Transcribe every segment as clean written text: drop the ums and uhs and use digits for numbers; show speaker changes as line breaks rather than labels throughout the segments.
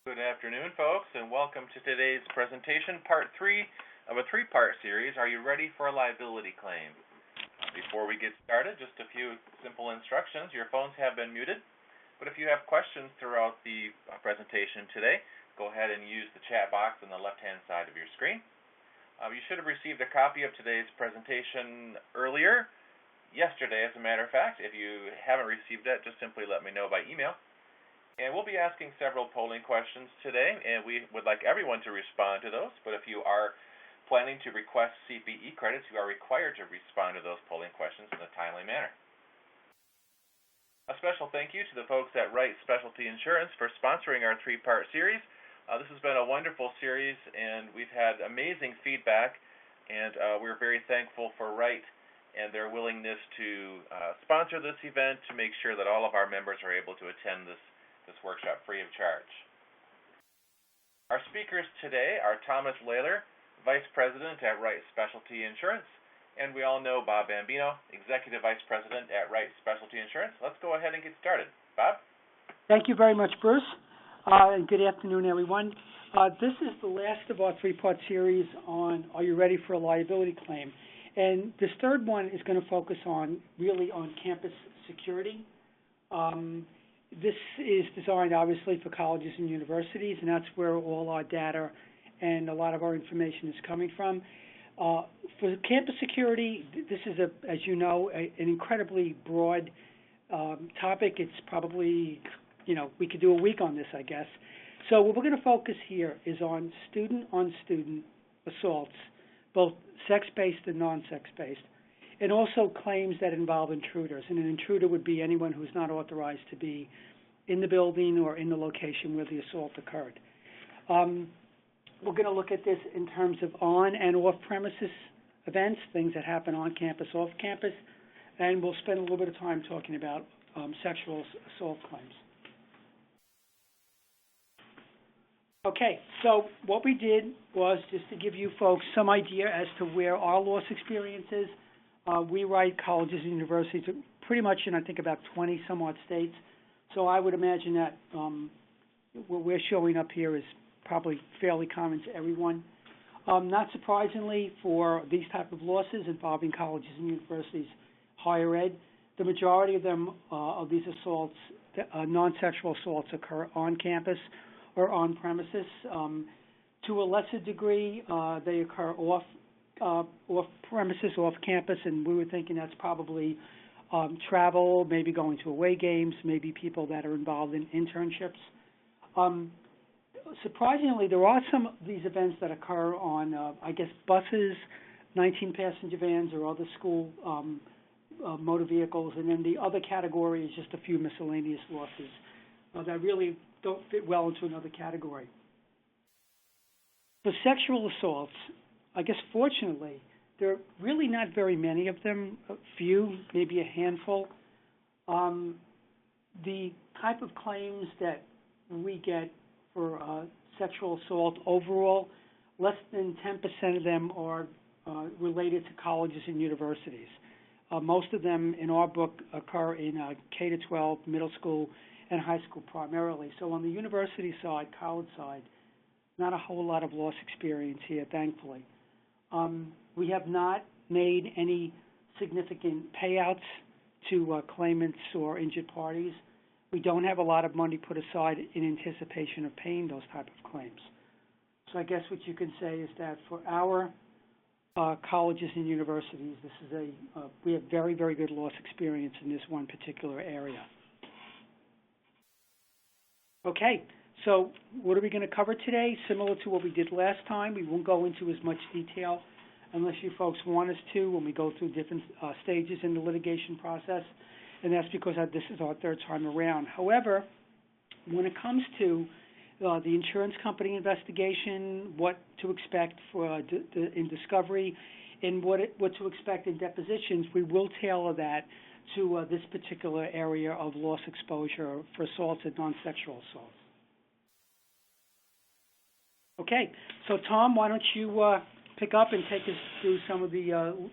Good afternoon, folks, and welcome to today's presentation, part 3 of a 3-part series, Are You Ready for a Liability Claim? Before we get started, just a few simple instructions. Your phones have been muted, but if you have questions throughout the presentation today, go ahead and use the chat box on the left-hand side of your screen. You should have received a copy of today's presentation yesterday, as a matter of fact. If you haven't received that, just simply let me know by email. And we'll be asking several polling questions today, and we would like everyone to respond to those. But if you are planning to request CPE credits, you are required to respond to those polling questions in a timely manner. A special thank you to the folks at Wright Specialty Insurance for sponsoring our 3-part series. This has been a wonderful series, and we've had amazing feedback, and we're very thankful for Wright and their willingness to sponsor this event to make sure that all of our members are able to attend this workshop free of charge. Our speakers today are Thomas Layler, Vice President at Wright Specialty Insurance, and we all know Bob Bambino, Executive Vice President at Wright Specialty Insurance. Let's go ahead and get started. Bob?
Thank you very much, Bruce, and good afternoon, everyone. This is the last of our 3-part series on Are You Ready for a Liability Claim? And this third one is going to focus on campus security. This is designed, obviously, for colleges and universities, and that's where all our data and a lot of our information is coming from. For campus security, this is, as you know, an incredibly broad topic. It's probably, we could do a week on this, I guess. So what we're going to focus here is on student-on-student assaults, both sex-based and non-sex-based, and also claims that involve intruders. And an intruder would be anyone who's not authorized to be in the building or in the location where the assault occurred. We're going to look at this in terms of on- and off-premises events, things that happen on campus, off campus, and we'll spend a little bit of time talking about sexual assault claims. Okay, so what we did was just to give you folks some idea as to where our loss experience is. We write colleges and universities pretty much in, I think, about 20-some-odd states. So I would imagine that what we're showing up here is probably fairly common to everyone. Not surprisingly, for these type of losses involving colleges and universities, higher ed, the majority of them, of these assaults, non-sexual assaults, occur on campus or on premises. To a lesser degree, they occur off premises, off campus, and we were thinking that's probably travel, maybe going to away games, maybe people that are involved in internships. Surprisingly, there are some of these events that occur on, buses, 19-passenger vans, or other school motor vehicles, and then the other category is just a few miscellaneous losses that really don't fit well into another category. For sexual assaults, I guess fortunately, there are really not very many of them, a few, maybe a handful. The type of claims that we get for sexual assault overall, less than 10% of them are related to colleges and universities. Most of them in our book occur in K-12, middle school, and high school primarily. So on the university side, college side, not a whole lot of loss experience here, thankfully. We have not made any significant payouts to claimants or injured parties. We don't have a lot of money put aside in anticipation of paying those type of claims. So I guess what you can say is that for our colleges and universities, we have very, very good loss experience in this one particular area. Okay, so what are we going to cover today? Similar to what we did last time, we won't go into as much detail unless you folks want us to when we go through different stages in the litigation process, and that's because this is our third time around. However, when it comes to the insurance company investigation, what to expect in discovery, and what to expect in depositions, we will tailor that to this particular area of loss exposure for assaults and non-sexual assaults. Okay, so Tom, why don't you pick up and take us through some of the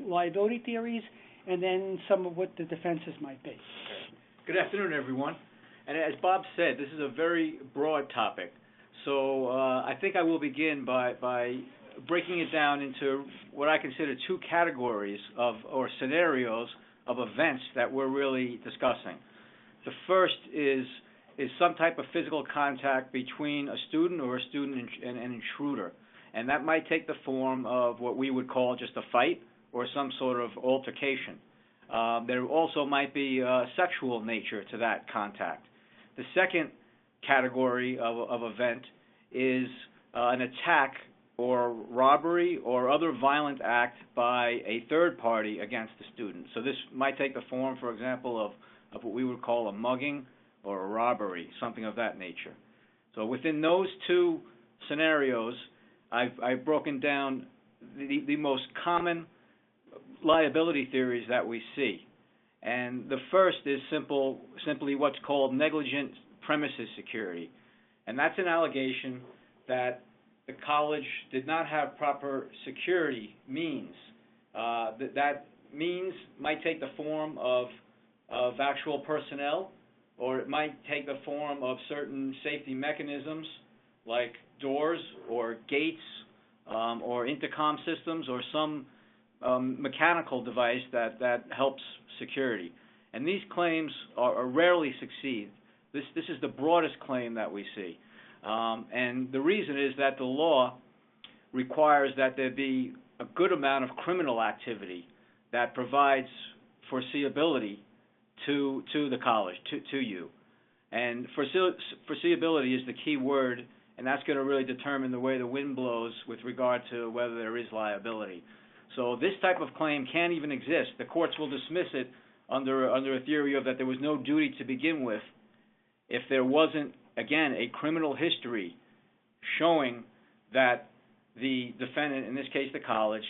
liability theories and then some of what the defenses might be.
Okay. Good afternoon, everyone. And as Bob said, this is a very broad topic. So I think I will begin by breaking it down into what I consider two categories or scenarios of events that we're really discussing. The first is some type of physical contact between a student or a student and an intruder. And that might take the form of what we would call just a fight or some sort of altercation. There also might be a sexual nature to that contact. The second category of event is an attack or robbery or other violent act by a third party against the student. So this might take the form, for example, of what we would call a mugging or a robbery, something of that nature. So within those two scenarios, I've broken down the most common liability theories that we see. And the first is simply what's called negligent premises security. And that's an allegation that the college did not have proper security means. That means might take the form of actual personnel, or it might take the form of certain safety mechanisms like doors or gates or intercom systems or some mechanical device that helps security. And these claims are rarely succeed. This is the broadest claim that we see. And the reason is that the law requires that there be a good amount of criminal activity that provides foreseeability to the college, to you. And foreseeability is the key word, and that's going to really determine the way the wind blows with regard to whether there is liability. So this type of claim can't even exist. The courts will dismiss it under a theory of that there was no duty to begin with if there wasn't, again, a criminal history showing that the defendant, in this case the college,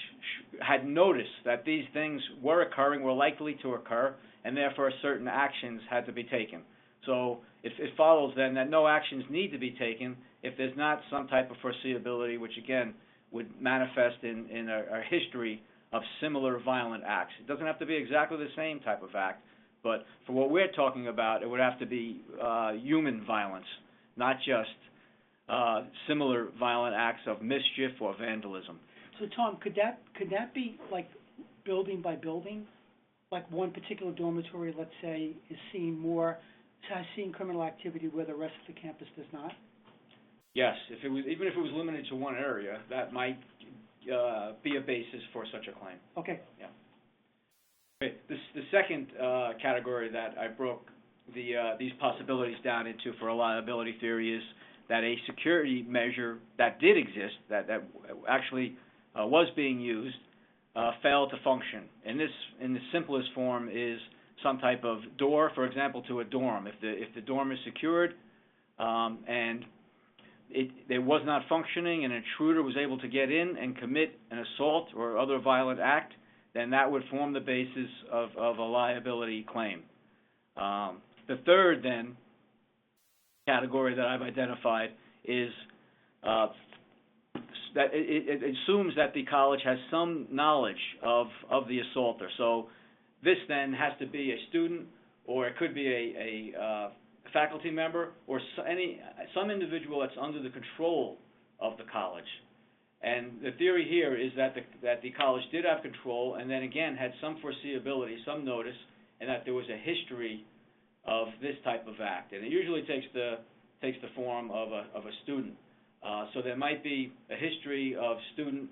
had noticed that these things were occurring, were likely to occur, and therefore certain actions had to be taken. So it follows then that no actions need to be taken if there's not some type of foreseeability, which again would manifest in a history of similar violent acts. It doesn't have to be exactly the same type of act, but for what we're talking about, it would have to be human violence, not just similar violent acts of mischief or vandalism.
So Tom, could that be like building by building? Like one particular dormitory, let's say, has seen criminal activity where the rest of the campus does not?
Yes, even if it was limited to one area, that might be a basis for such a claim.
Okay.
Yeah. Okay. The second category that I broke these possibilities down into for a liability theory is that a security measure that did exist, that actually was being used, failed to function. And this, in the simplest form, is some type of door, for example, to a dorm. If the dorm is secured and it was not functioning, and an intruder was able to get in and commit an assault or other violent act, then that would form the basis of a liability claim. The third, then, category that I've identified is that it assumes that the college has some knowledge of the assaulter. So this then has to be a student, or it could be a faculty member, or some individual that's under the control of the college. And the theory here is that the college did have control, and then again had some foreseeability, some notice, and that there was a history of this type of act. And it usually takes the form of a student. So there might be a history of student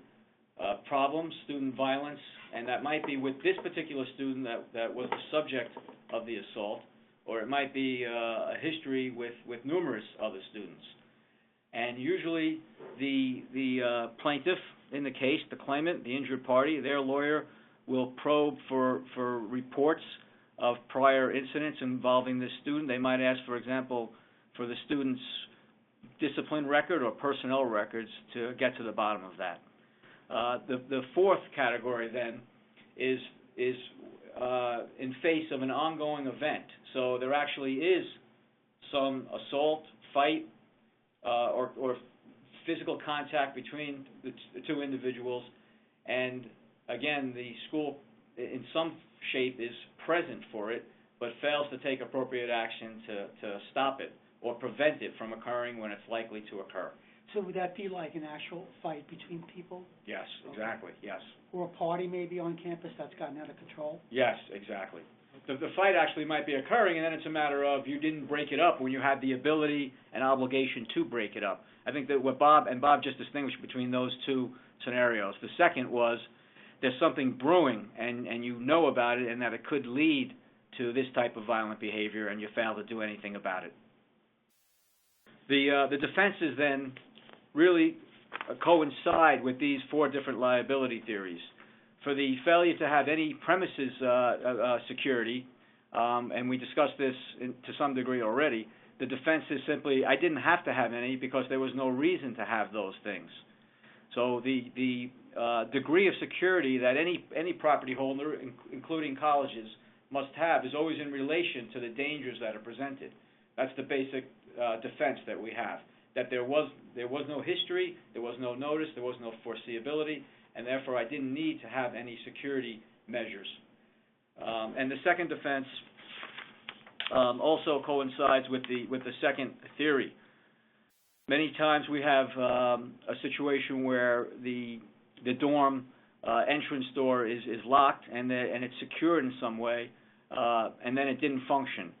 problems, student violence, and that might be with this particular student that was the subject of the assault, or it might be a history with numerous other students. And usually the plaintiff in the case, the claimant, the injured party, their lawyer will probe for reports of prior incidents involving this student. They might ask, for example, for the student's discipline record or personnel records to get to the bottom of that. The fourth category then is in face of an ongoing event. So there actually is some assault, fight, or physical contact between the two individuals, and again, the school in some shape is present for it, but fails to take appropriate action to stop it or prevent it from occurring when it's likely to occur.
So would that be like an actual fight between people?
Yes, exactly, yes.
Or a party maybe on campus that's gotten out of control?
Yes, exactly. The fight actually might be occurring, and then it's a matter of you didn't break it up when you had the ability and obligation to break it up. I think that what Bob just distinguished between those two scenarios. The second was there's something brewing, and you know about it, and that it could lead to this type of violent behavior, and you fail to do anything about it. The defenses then really coincide with these four different liability theories. For the failure to have any premises security, and we discussed this to some degree already, the defense is simply, I didn't have to have any because there was no reason to have those things. So the degree of security that any property holder, including colleges, must have is always in relation to the dangers that are presented. That's the basic defense that we have. That there was no history, there was no notice, there was no foreseeability, and therefore I didn't need to have any security measures. And the second defense also coincides with the second theory. Many times we have a situation where the dorm entrance door is locked and it's secured in some way, and then it didn't function.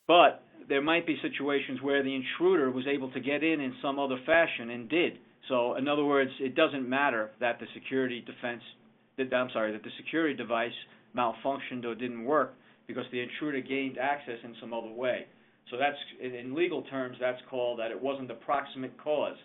But there might be situations where the intruder was able to get in some other fashion and did. So, in other words, it doesn't matter that the security device malfunctioned or didn't work because the intruder gained access in some other way. So that's, in legal terms, that's called that it wasn't the proximate cause.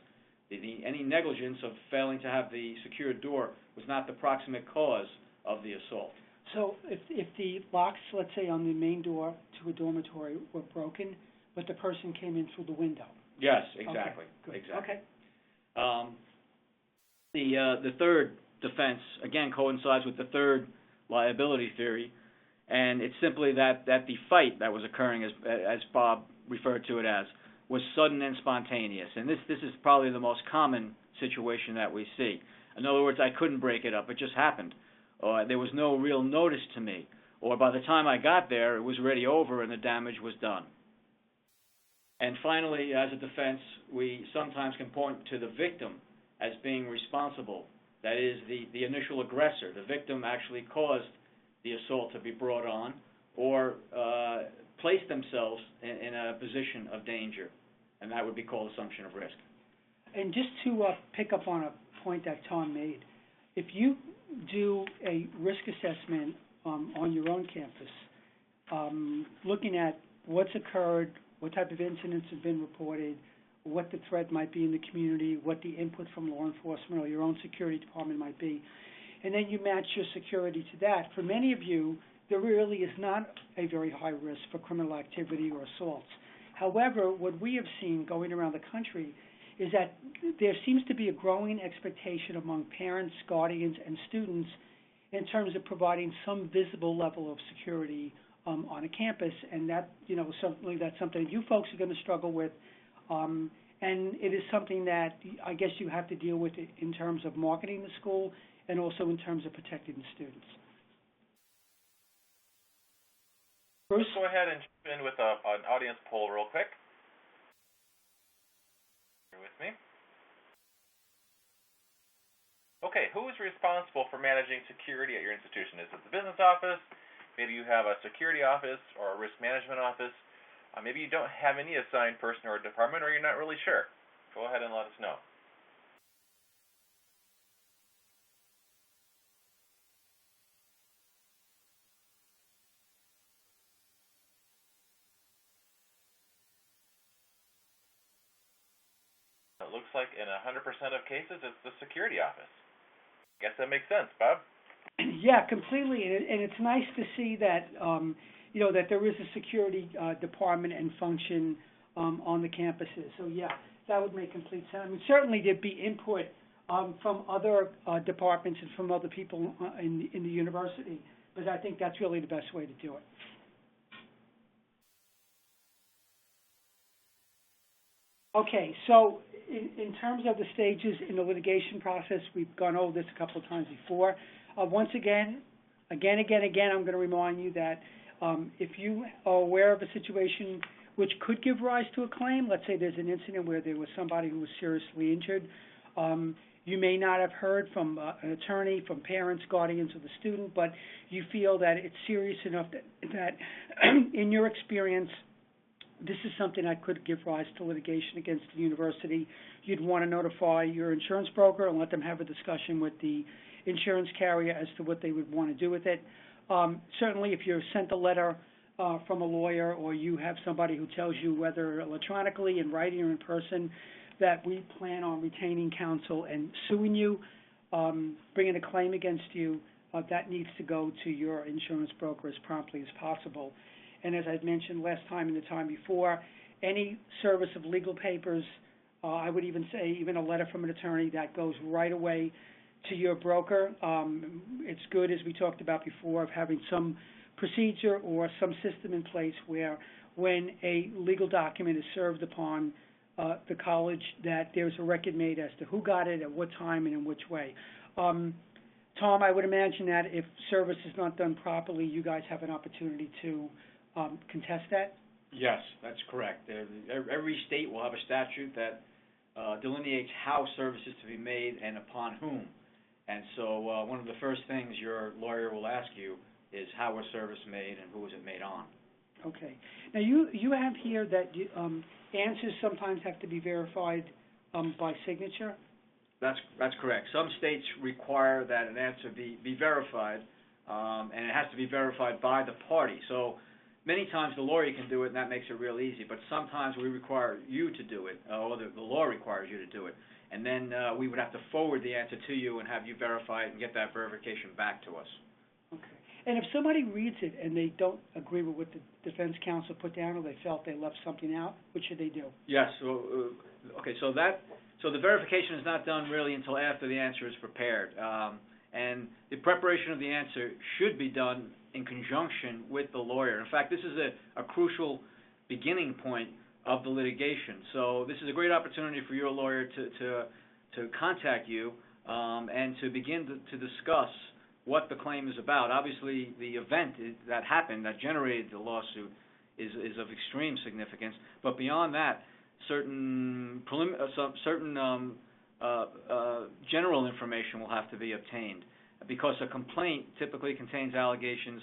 Any negligence of failing to have the secured door was not the proximate cause of the assault.
So if the locks, let's say, on the main door to a dormitory were broken, but the person came in through the window?
Yes, exactly.
Okay,
Exactly.
Okay.
The third defense, again, coincides with the third liability theory, and it's simply that the fight that was occurring, as Bob referred to it as, was sudden and spontaneous. And this is probably the most common situation that we see. In other words, I couldn't break it up. It just happened. Or there was no real notice to me. Or by the time I got there, it was already over and the damage was done. And finally, as a defense, we sometimes can point to the victim as being responsible. That is, the initial aggressor. The victim actually caused the assault to be brought on or placed themselves in a position of danger. And that would be called assumption of risk.
And just to pick up on a point that Tom made, if you do a risk assessment on your own campus, looking at what's occurred, what type of incidents have been reported, what the threat might be in the community, what the input from law enforcement or your own security department might be, and then you match your security to that. For many of you, there really is not a very high risk for criminal activity or assaults. However, what we have seen going around the country is that there seems to be a growing expectation among parents, guardians, and students in terms of providing some visible level of security on a campus, and that, certainly that's something you folks are going to struggle with, and it is something that I guess you have to deal with it in terms of marketing the school and also in terms of protecting the students. Bruce?
Let's go ahead and jump in with an audience poll real quick. You're with me? Okay, who is responsible for managing security at your institution? Is it the business office? Maybe you have a security office or a risk management office. Maybe you don't have any assigned person or department, or you're not really sure. Go ahead and let us know. It looks like in 100% of cases, it's the security office. I guess that makes sense, Bob.
Yeah, completely, and it's nice to see that that there is a security department and function on the campuses. So yeah, that would make complete sense. I mean, certainly there'd be input from other departments and from other people in the university, but I think that's really the best way to do it. Okay, so in terms of the stages in the litigation process, we've gone over this a couple of times before. Once again, I'm going to remind you that If you are aware of a situation which could give rise to a claim, let's say there's an incident where there was somebody who was seriously injured, you may not have heard from an attorney, from parents, guardians of the student, but you feel that it's serious enough that in your experience, this is something that could give rise to litigation against the university. You'd want to notify your insurance broker and let them have a discussion with the insurance carrier as to what they would want to do with it. Certainly, if you're sent a letter from a lawyer, or you have somebody who tells you, whether electronically, in writing, or in person, that we plan on retaining counsel and suing you, bringing a claim against you, that needs to go to your insurance broker as promptly as possible. And as I've mentioned last time and the time before, any service of legal papers, I would even say even a letter from an attorney, that goes right away to your broker. It's good, as we talked about before, of having some procedure or some system in place where when a legal document is served upon the college, that there's a record made as to who got it, at what time, and in which way. Tom, I would imagine that if service is not done properly, you guys have an opportunity to contest that?
Yes, that's correct. Every state will have a statute that delineates how service is to be made and upon whom. And so one of the first things your lawyer will ask you is how was service made and who was it made on.
Okay. Now, you have here that answers sometimes have to be verified by signature?
That's correct. Some states require that an answer be verified, and it has to be verified by the party. So many times the lawyer can do it, and that makes it real easy, but sometimes we require you to do it, or the law requires you to do it. And then we would have to forward the answer to you and have you verify it and get that verification back to us.
Okay. And if somebody reads it and they don't agree with what the defense counsel put down, or they felt they left something out, what should they do?
Yes. Okay. So the verification is not done really until after the answer is prepared, and the preparation of the answer should be done in conjunction with the lawyer. In fact, this is a crucial beginning point of the litigation. So this is a great opportunity for your lawyer to contact you and to begin to discuss what the claim is about. Obviously, the event that happened, that generated the lawsuit, is of extreme significance. But beyond that, certain general information will have to be obtained, because a complaint typically contains allegations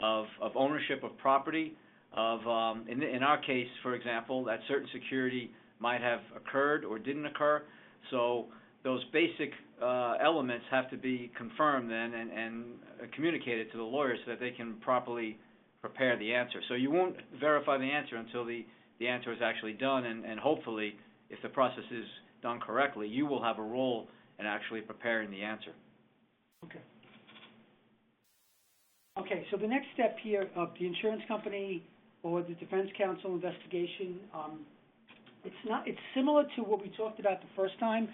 of ownership of property, of in our case, for example, that certain security might have occurred or didn't occur. So those basic elements have to be confirmed then and communicated to the lawyer so that they can properly prepare the answer. So you won't verify the answer until the answer is actually done, and hopefully, if the process is done correctly, you will have a role in actually preparing the answer.
Okay. Okay, so the next step here of the insurance company or the defense counsel investigation, it's similar to what we talked about the first time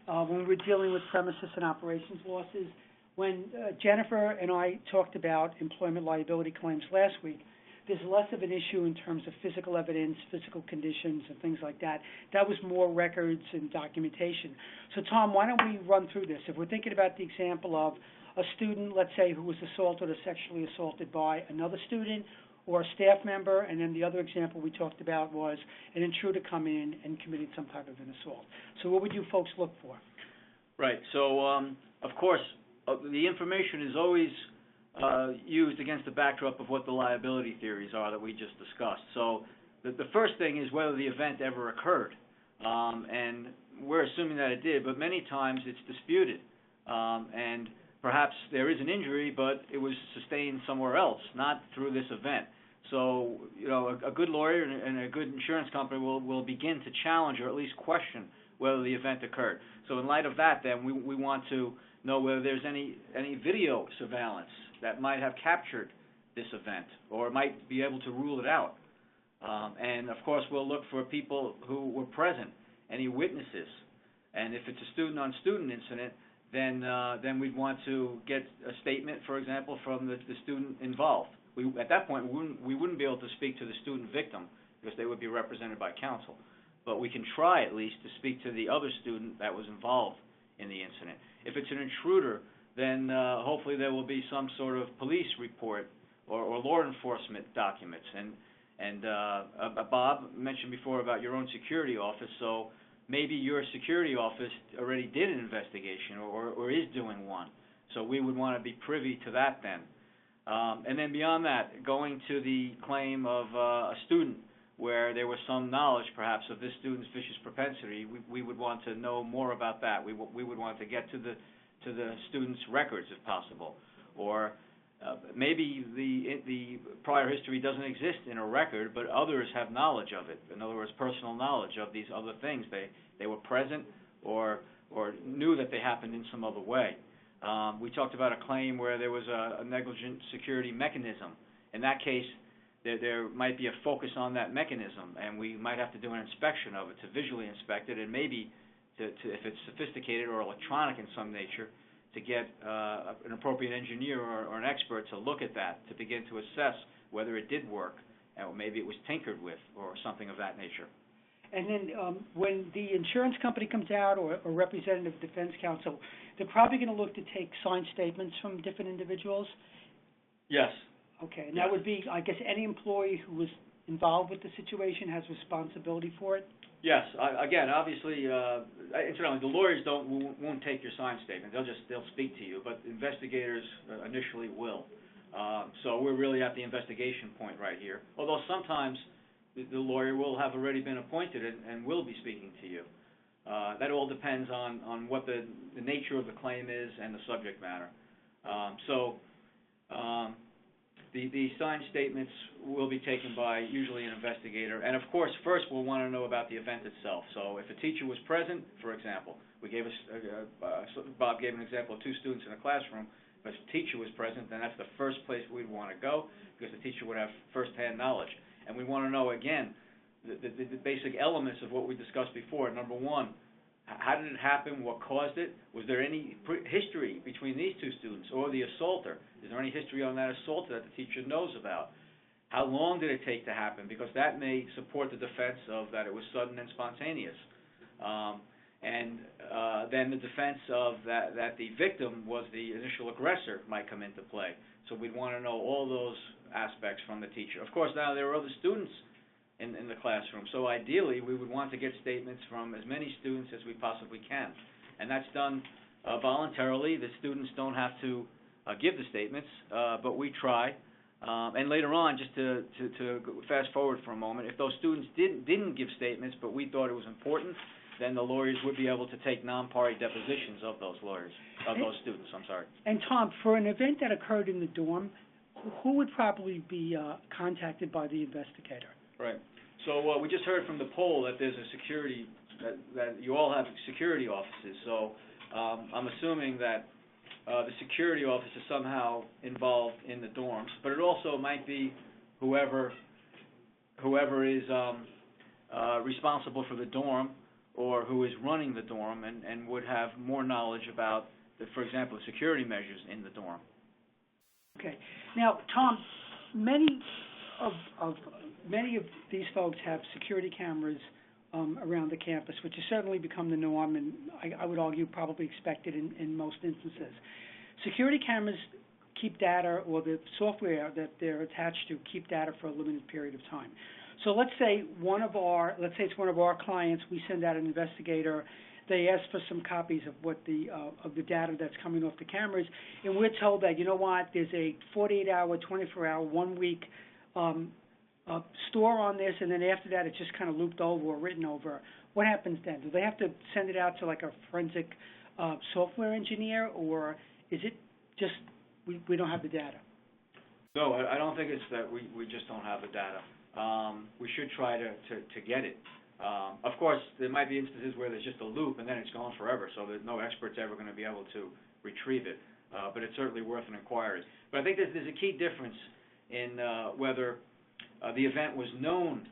when we were dealing with premises and operations losses. When Jennifer and I talked about employment liability claims last week, there's less of an issue in terms of physical evidence, physical conditions, and things like that. That was more records and documentation. So, Tom, why don't we run through this? If we're thinking about the example of a student, let's say, who was assaulted or sexually assaulted by another student or a staff member, and then the other example we talked about was an intruder coming in and committing some type of an assault. So what would you folks look for?
Right. So, of course, the information is always used against the backdrop of what the liability theories are that we just discussed. So the first thing is whether the event ever occurred. And we're assuming that it did, but many times it's disputed. And perhaps there is an injury, but it was sustained somewhere else, not through this event. So, a good lawyer and a good insurance company will begin to challenge or at least question whether the event occurred. So in light of that, then, we want to know whether there's any video surveillance that might have captured this event or might be able to rule it out. And, of course, we'll look for people who were present, any witnesses. And if it's a student-on-student incident, then we'd want to get a statement, for example, from the student involved. At that point, we wouldn't be able to speak to the student victim because they would be represented by counsel. But we can try, at least, to speak to the other student that was involved in the incident. If it's an intruder, then hopefully there will be some sort of police report or law enforcement documents. And Bob mentioned before about your own security office, so maybe your security office already did an investigation or is doing one. So we would want to be privy to that then. And then beyond that, going to the claim of a student where there was some knowledge perhaps of this student's vicious propensity, we would want to know more about that. We would want to get to the student's records if possible. Or maybe the prior history doesn't exist in a record, but others have knowledge of it. In other words, personal knowledge of these other things. They were present or knew that they happened in some other way. We talked about a claim where there was a negligent security mechanism. In that case, there might be a focus on that mechanism, and we might have to do an inspection of it to visually inspect it, and maybe if it's sophisticated or electronic in some nature, to get an appropriate engineer or an expert to look at that to begin to assess whether it did work, or maybe it was tinkered with or something of that nature.
And then when the insurance company comes out or representative defense counsel, they're probably going to look to take signed statements from different individuals?
Yes.
Okay, and that would be, I guess, any employee who was involved with the situation has responsibility for it?
Yes. Again, obviously, incidentally, the lawyers won't take your signed statement. They'll speak to you, but investigators initially will. So we're really at the investigation point right here. Although sometimes the lawyer will have already been appointed and will be speaking to you. That all depends on what the nature of the claim is and the subject matter. The signed statements will be taken by usually an investigator, and of course, first we'll want to know about the event itself. So if a teacher was present, for example, Bob gave an example of two students in a classroom. If a teacher was present, then that's the first place we'd want to go, because the teacher would have first-hand knowledge. And we want to know, again, the basic elements of what we discussed before. Number one, how did it happen? What caused it? Was there any history between these two students or the assaulter? Is there any history on that assaulter that the teacher knows about? How long did it take to happen? Because that may support the defense of that it was sudden and spontaneous. Then the defense of that the victim was the initial aggressor might come into play. So we'd want to know all those aspects from the teacher. Of course, now there are other students in the classroom, so ideally we would want to get statements from as many students as we possibly can. And that's done voluntarily. The students don't have to give the statements, but we try. And later on, just to fast forward for a moment, if those students didn't give statements, but we thought it was important, then the lawyers would be able to take non-party depositions of those students. I'm sorry.
And Tom, for an event that occurred in the dorm, who would probably be contacted by the investigator?
Right. So we just heard from the poll that there's a security, that you all have security offices. So I'm assuming that the security office is somehow involved in the dorms, but it also might be whoever is responsible for the dorm or who is running the dorm and would have more knowledge about, for example, security measures in the dorm.
Okay. Now, Tom, many of these folks have security cameras around the campus, which has certainly become the norm, and I would argue probably expected in most instances. Security cameras keep data, or the software that they're attached to keep data for a limited period of time. So let's say it's one of our clients. We send out an investigator. They ask for some copies of what the data that's coming off the cameras, and we're told that, you know what, there's a 48-hour, 24-hour, 1 week store on this, and then after that it's just kind of looped over or written over. What happens then? Do they have to send it out to like a forensic software engineer, or is it just we don't have the data?
No, I don't think it's that we just don't have the data. We should try to get it. Of course, there might be instances where there's just a loop and then it's gone forever, so that no expert's ever going to be able to retrieve it. But it's certainly worth an inquiry. But I think there's a key difference in whether the event was known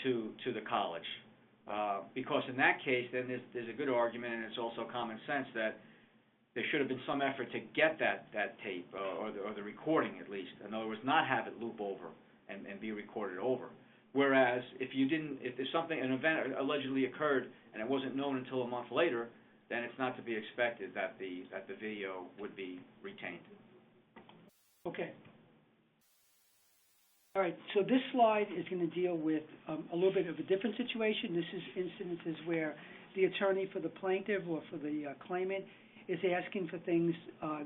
to the college, because in that case, then there's a good argument, and it's also common sense that there should have been some effort to get that tape or the recording at least. In other words, not have it loop over and be recorded over. Whereas if an event allegedly occurred and it wasn't known until a month later, then it's not to be expected that the video would be retained.
Okay. All right, so this slide is going to deal with a little bit of a different situation. This is instances where the attorney for the plaintiff or for the claimant is asking for things,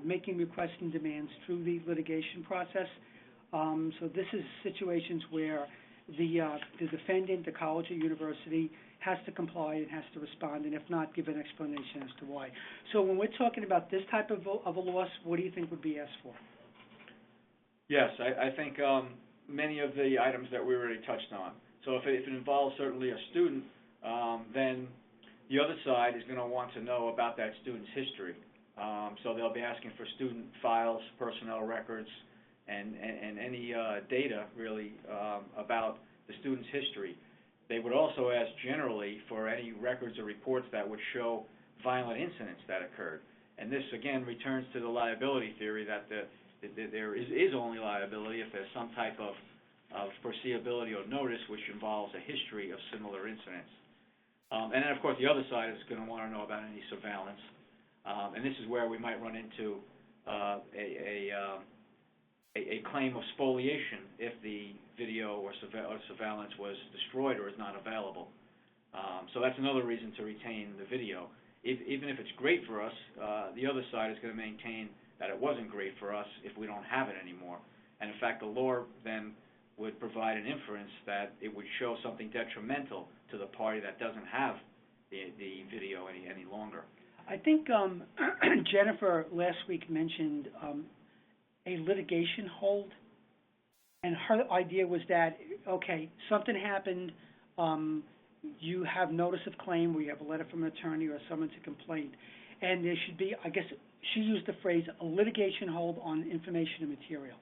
making requests and demands through the litigation process. So this is situations where the defendant, the college or university, has to comply and has to respond, and if not, give an explanation as to why. So when we're talking about this type of a loss, what do you think would be asked for?
Yes, I think many of the items that we already touched on. So if it involves certainly a student, then the other side is going to want to know about that student's history. So they'll be asking for student files, personnel records, and any data really about the student's history. They would also ask generally for any records or reports that would show violent incidents that occurred. And this again returns to the liability theory that there is only liability if there's some type of foreseeability or notice which involves a history of similar incidents. And then of course the other side is going to want to know about any surveillance. And this is where we might run into a claim of spoliation if the video or surveillance was destroyed or is not available. So that's another reason to retain the video. Even if it's great for us, the other side is going to maintain that it wasn't great for us if we don't have it anymore. And in fact, the law then would provide an inference that it would show something detrimental to the party that doesn't have the video any longer.
I think Jennifer last week mentioned a litigation hold, and her idea was that, okay, something happened, you have notice of claim where you have a letter from an attorney or someone to complain, and there should be, I guess she used the phrase, a litigation hold on information and material.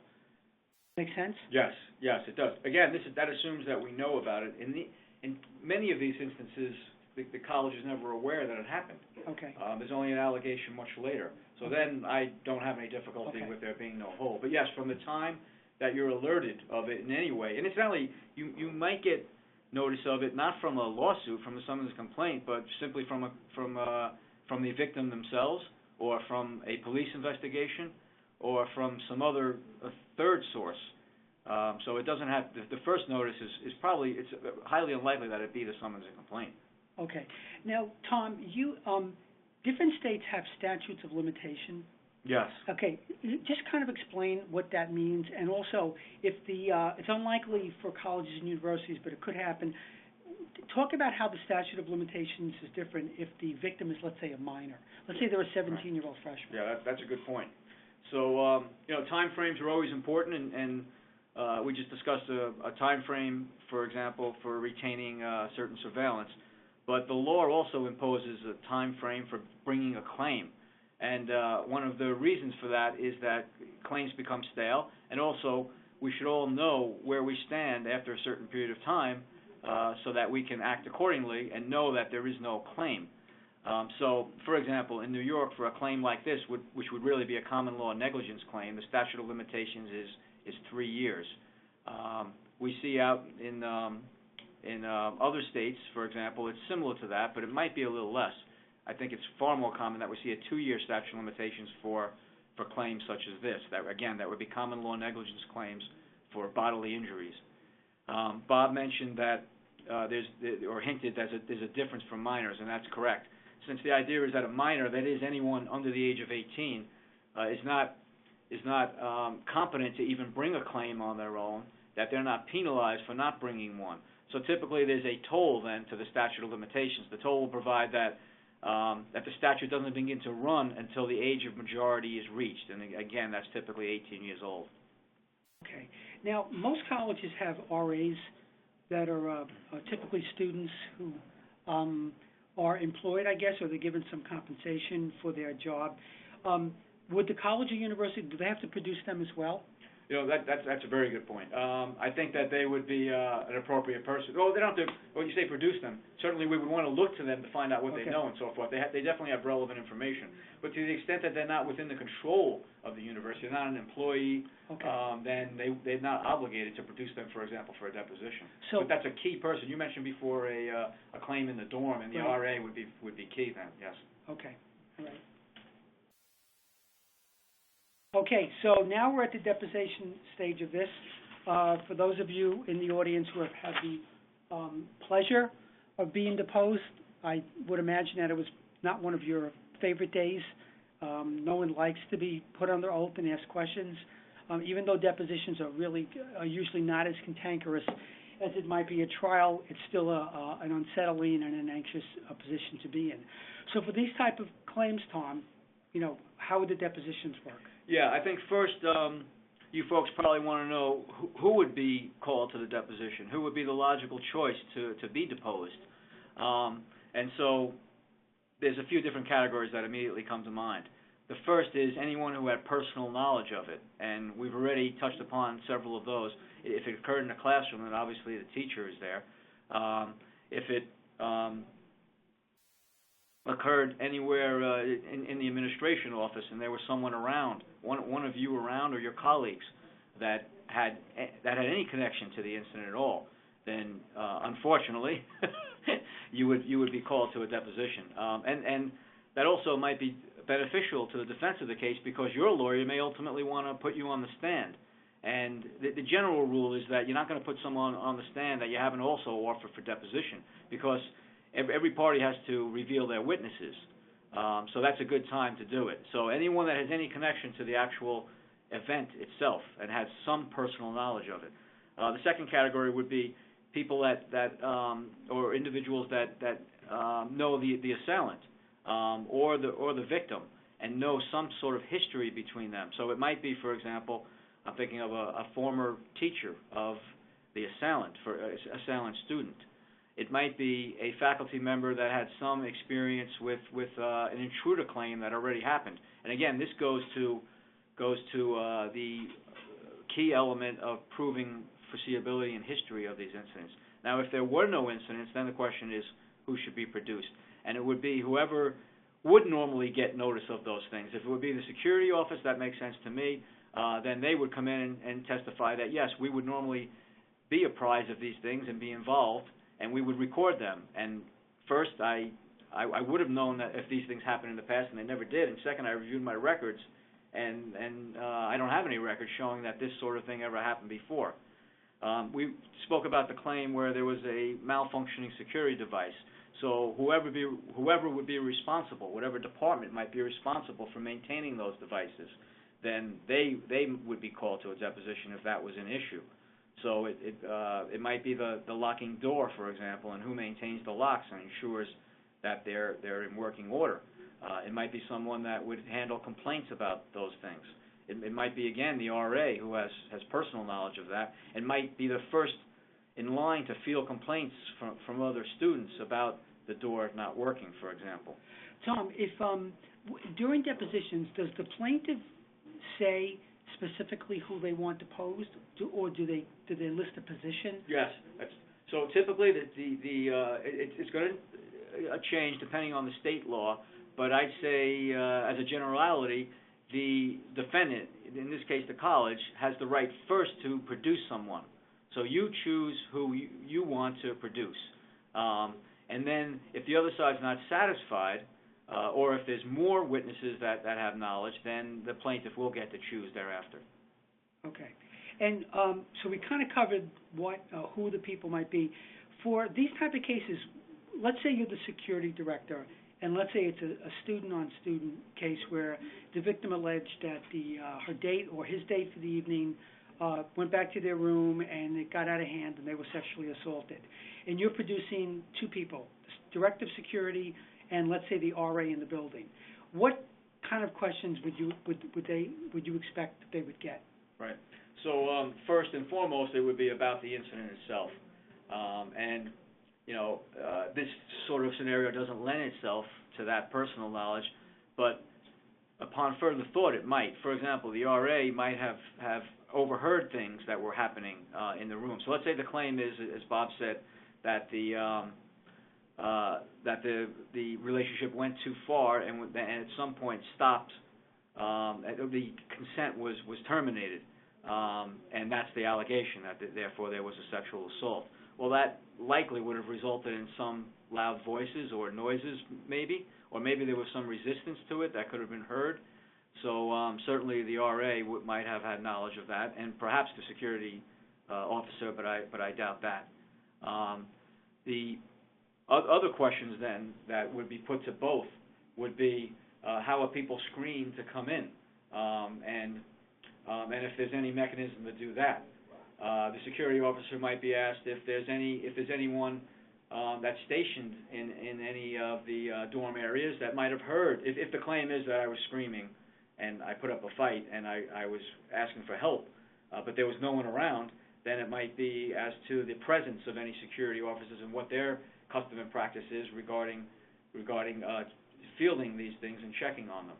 Make sense?
Yes, it does. Again, that assumes that we know about it. In many of these instances, the college is never aware that it happened.
Okay.
There's only an allegation much later. So then I don't have any difficulty with there being no hold. But yes, from the time that you're alerted of it in any way, and incidentally, you might get notice of it not from a lawsuit, from someone's complaint, but simply from the victim themselves, or from a police investigation, or from some other third source. So it doesn't have the first notice is probably, it's highly unlikely that it be the summons and complaint.
Okay. Now, Tom, you different states have statutes of limitation.
Yes.
Okay. Just kind of explain what that means, and also if it's unlikely for colleges and universities, but it could happen. Talk about how the statute of limitations is different if the victim is, let's say, a minor. Let's say they're a 17-year-old freshman.
Yeah, that's a good point. So, time frames are always important, and we just discussed a time frame, for example, for retaining certain surveillance. But the law also imposes a time frame for bringing a claim. And one of the reasons for that is that claims become stale, and also we should all know where we stand after a certain period of time so that we can act accordingly and know that there is no claim. So, for example, in New York, for a claim like this, which would really be a common law negligence claim, the statute of limitations is 3 years. We see out in other states, for example, it's similar to that, but it might be a little less. I think it's far more common that we see a 2-year statute of limitations for claims such as this. That would be common law negligence claims for bodily injuries. Bob mentioned that hinted that there's a difference for minors, and that's correct. Since the idea is that a minor, that is anyone under the age of 18, is not competent to even bring a claim on their own, that they're not penalized for not bringing one. So typically there's a toll then to the statute of limitations. The toll will provide that the statute doesn't begin to run until the age of majority is reached. And again, that's typically 18 years old.
Okay. Now, most colleges have RAs that are typically students who are employed, I guess, or they're given some compensation for their job. Would the college or university, do they have to produce them as well?
That's a very good point. I think that they would be an appropriate person. Well, they don't have to, when you say produce them, certainly we would want to look to them to find out what they know and so forth. They definitely have relevant information. But to the extent that they're not within the control of the university, they're not an employee, then they're not obligated to produce them, for example, for a deposition. But that's a key person. You mentioned before a claim in the dorm, and the RA would be key then, yes.
Okay, all right. Okay, so now we're at the deposition stage of this. For those of you in the audience who have had the pleasure of being deposed, I would imagine that it was not one of your favorite days. No one likes to be put under oath and ask questions. Even though depositions are usually not as cantankerous as it might be a trial, it's still an unsettling and an anxious position to be in. So for these type of claims, Tom, how would the depositions work?
Yeah, I think first, you folks probably want to know who would be called to the deposition, who would be the logical choice to be deposed. And so there's a few different categories that immediately come to mind. The first is anyone who had personal knowledge of it, and we've already touched upon several of those. If it occurred in a classroom, then obviously the teacher is there. If it occurred anywhere in the administration office and there was someone around, one of you around or your colleagues that had any connection to the incident at all, then unfortunately you would be called to a deposition. And that also might be beneficial to the defense of the case because your lawyer may ultimately want to put you on the stand. And the general rule is that you're not going to put someone on the stand that you haven't also offered for deposition because every party has to reveal their witnesses. So that's a good time to do it. So anyone that has any connection to the actual event itself and has some personal knowledge of it. The second category would be people that or individuals that know the assailant or the victim and know some sort of history between them. So it might be, for example, I'm thinking of a former teacher of the assailant, for assailant student. It might be a faculty member that had some experience with an intruder claim that already happened. And again, this goes to the key element of proving foreseeability and history of these incidents. Now, if there were no incidents, then the question is who should be produced. And it would be whoever would normally get notice of those things. If it would be the security office, that makes sense to me. Then they would come in and testify that, yes, we would normally be apprised of these things and be involved, and we would record them. And first, I would have known that if these things happened in the past, and they never did. And second, I reviewed my records, and I don't have any records showing that this sort of thing ever happened before. We spoke about the claim where there was a malfunctioning security device. So whoever would be responsible, whatever department might be responsible for maintaining those devices, then they would be called to a deposition if that was an issue. So it might be the locking door, for example, and who maintains the locks and ensures that they're in working order. It might be someone that would handle complaints about those things. It might be, again, the RA who has personal knowledge of that. It might be the first in line to field complaints from other students about the door not working, for example.
Tom, if during depositions, does the plaintiff say specifically who they want deposed, or do they list a position?
Yes. So typically, it's going to change depending on the state law, but I'd say as a generality, the defendant, in this case the college, has the right first to produce someone. So you choose who you want to produce. And then if the other side's not satisfied, or if there's more witnesses that have knowledge, then the plaintiff will get to choose thereafter.
Okay. And so we kind of covered who the people might be. For these type of cases, let's say you're the security director, and let's say it's a student-on-student case where the victim alleged that her date or his date for the evening went back to their room and it got out of hand and they were sexually assaulted. And you're producing two people, the director of security and let's say the RA in the building. What kind of questions would you expect that they would get?
Right. So first and foremost, it would be about the incident itself. And this sort of scenario doesn't lend itself to that personal knowledge, but upon further thought, it might. For example, the RA might have overheard things that were happening in the room. So let's say the claim is, as Bob said, that the relationship went too far and at some point stopped. The consent was terminated, and that's the allegation that therefore there was a sexual assault. Well, that likely would have resulted in some loud voices or noises, maybe, or maybe there was some resistance to it that could have been heard. So certainly the RA might have had knowledge of that, and perhaps the security officer, but I doubt that. The other questions then that would be put to both would be how are people screened to come in, and if there's any mechanism to do that. The security officer might be asked if there's anyone that's stationed in any of the dorm areas that might have heard. If the claim is that I was screaming and I put up a fight and I was asking for help, but there was no one around, then it might be as to the presence of any security officers and what their custom and practice is regarding fielding these things and checking on them.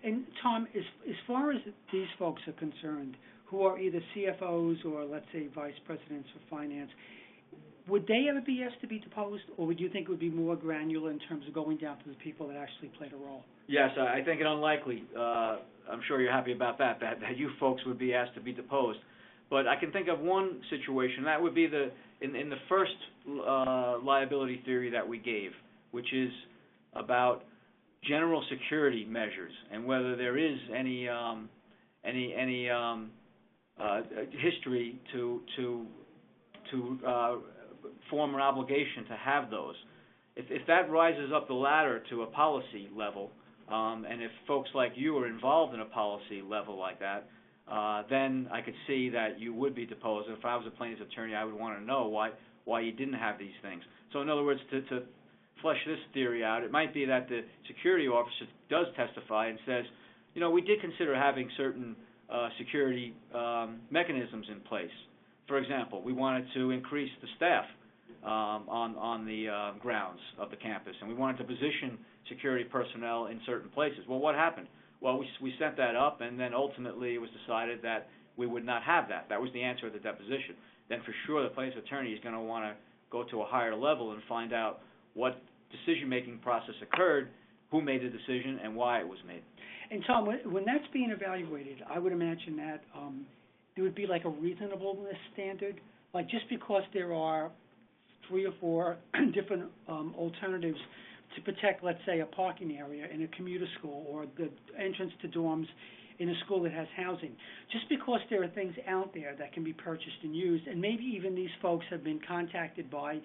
And Tom, as far as these folks are concerned, who are either CFOs or, let's say, vice presidents of finance, would they ever be asked to be deposed, or would you think it would be more granular in terms of going down to the people that actually played a role?
Yes, I think it unlikely. I'm sure you're happy about that you folks would be asked to be deposed. But I can think of one situation. That would be in the first liability theory that we gave, which is about general security measures and whether there is any history to form an obligation to have those. If that rises up the ladder to a policy level, and if folks like you are involved in a policy level like that, then I could see that you would be deposed. If I was a plaintiff's attorney, I would want to know why you didn't have these things. So in other words, to flesh this theory out, it might be that the security officer does testify and says, we did consider having certain security mechanisms in place. For example, we wanted to increase the staff on the grounds of the campus, and we wanted to position security personnel in certain places. Well, what happened? Well, we sent that up, and then ultimately it was decided that we would not have that. That was the answer of the deposition. Then for sure the plaintiff's attorney is going to want to go to a higher level and find out what decision-making process occurred, who made the decision, and why it was made.
And Tom, when that's being evaluated, I would imagine that there would be like a reasonableness standard. Like just because there are 3 or 4 different alternatives to protect, let's say, a parking area in a commuter school or the entrance to dorms in a school that has housing, just because there are things out there that can be purchased and used, and maybe even these folks have been contacted by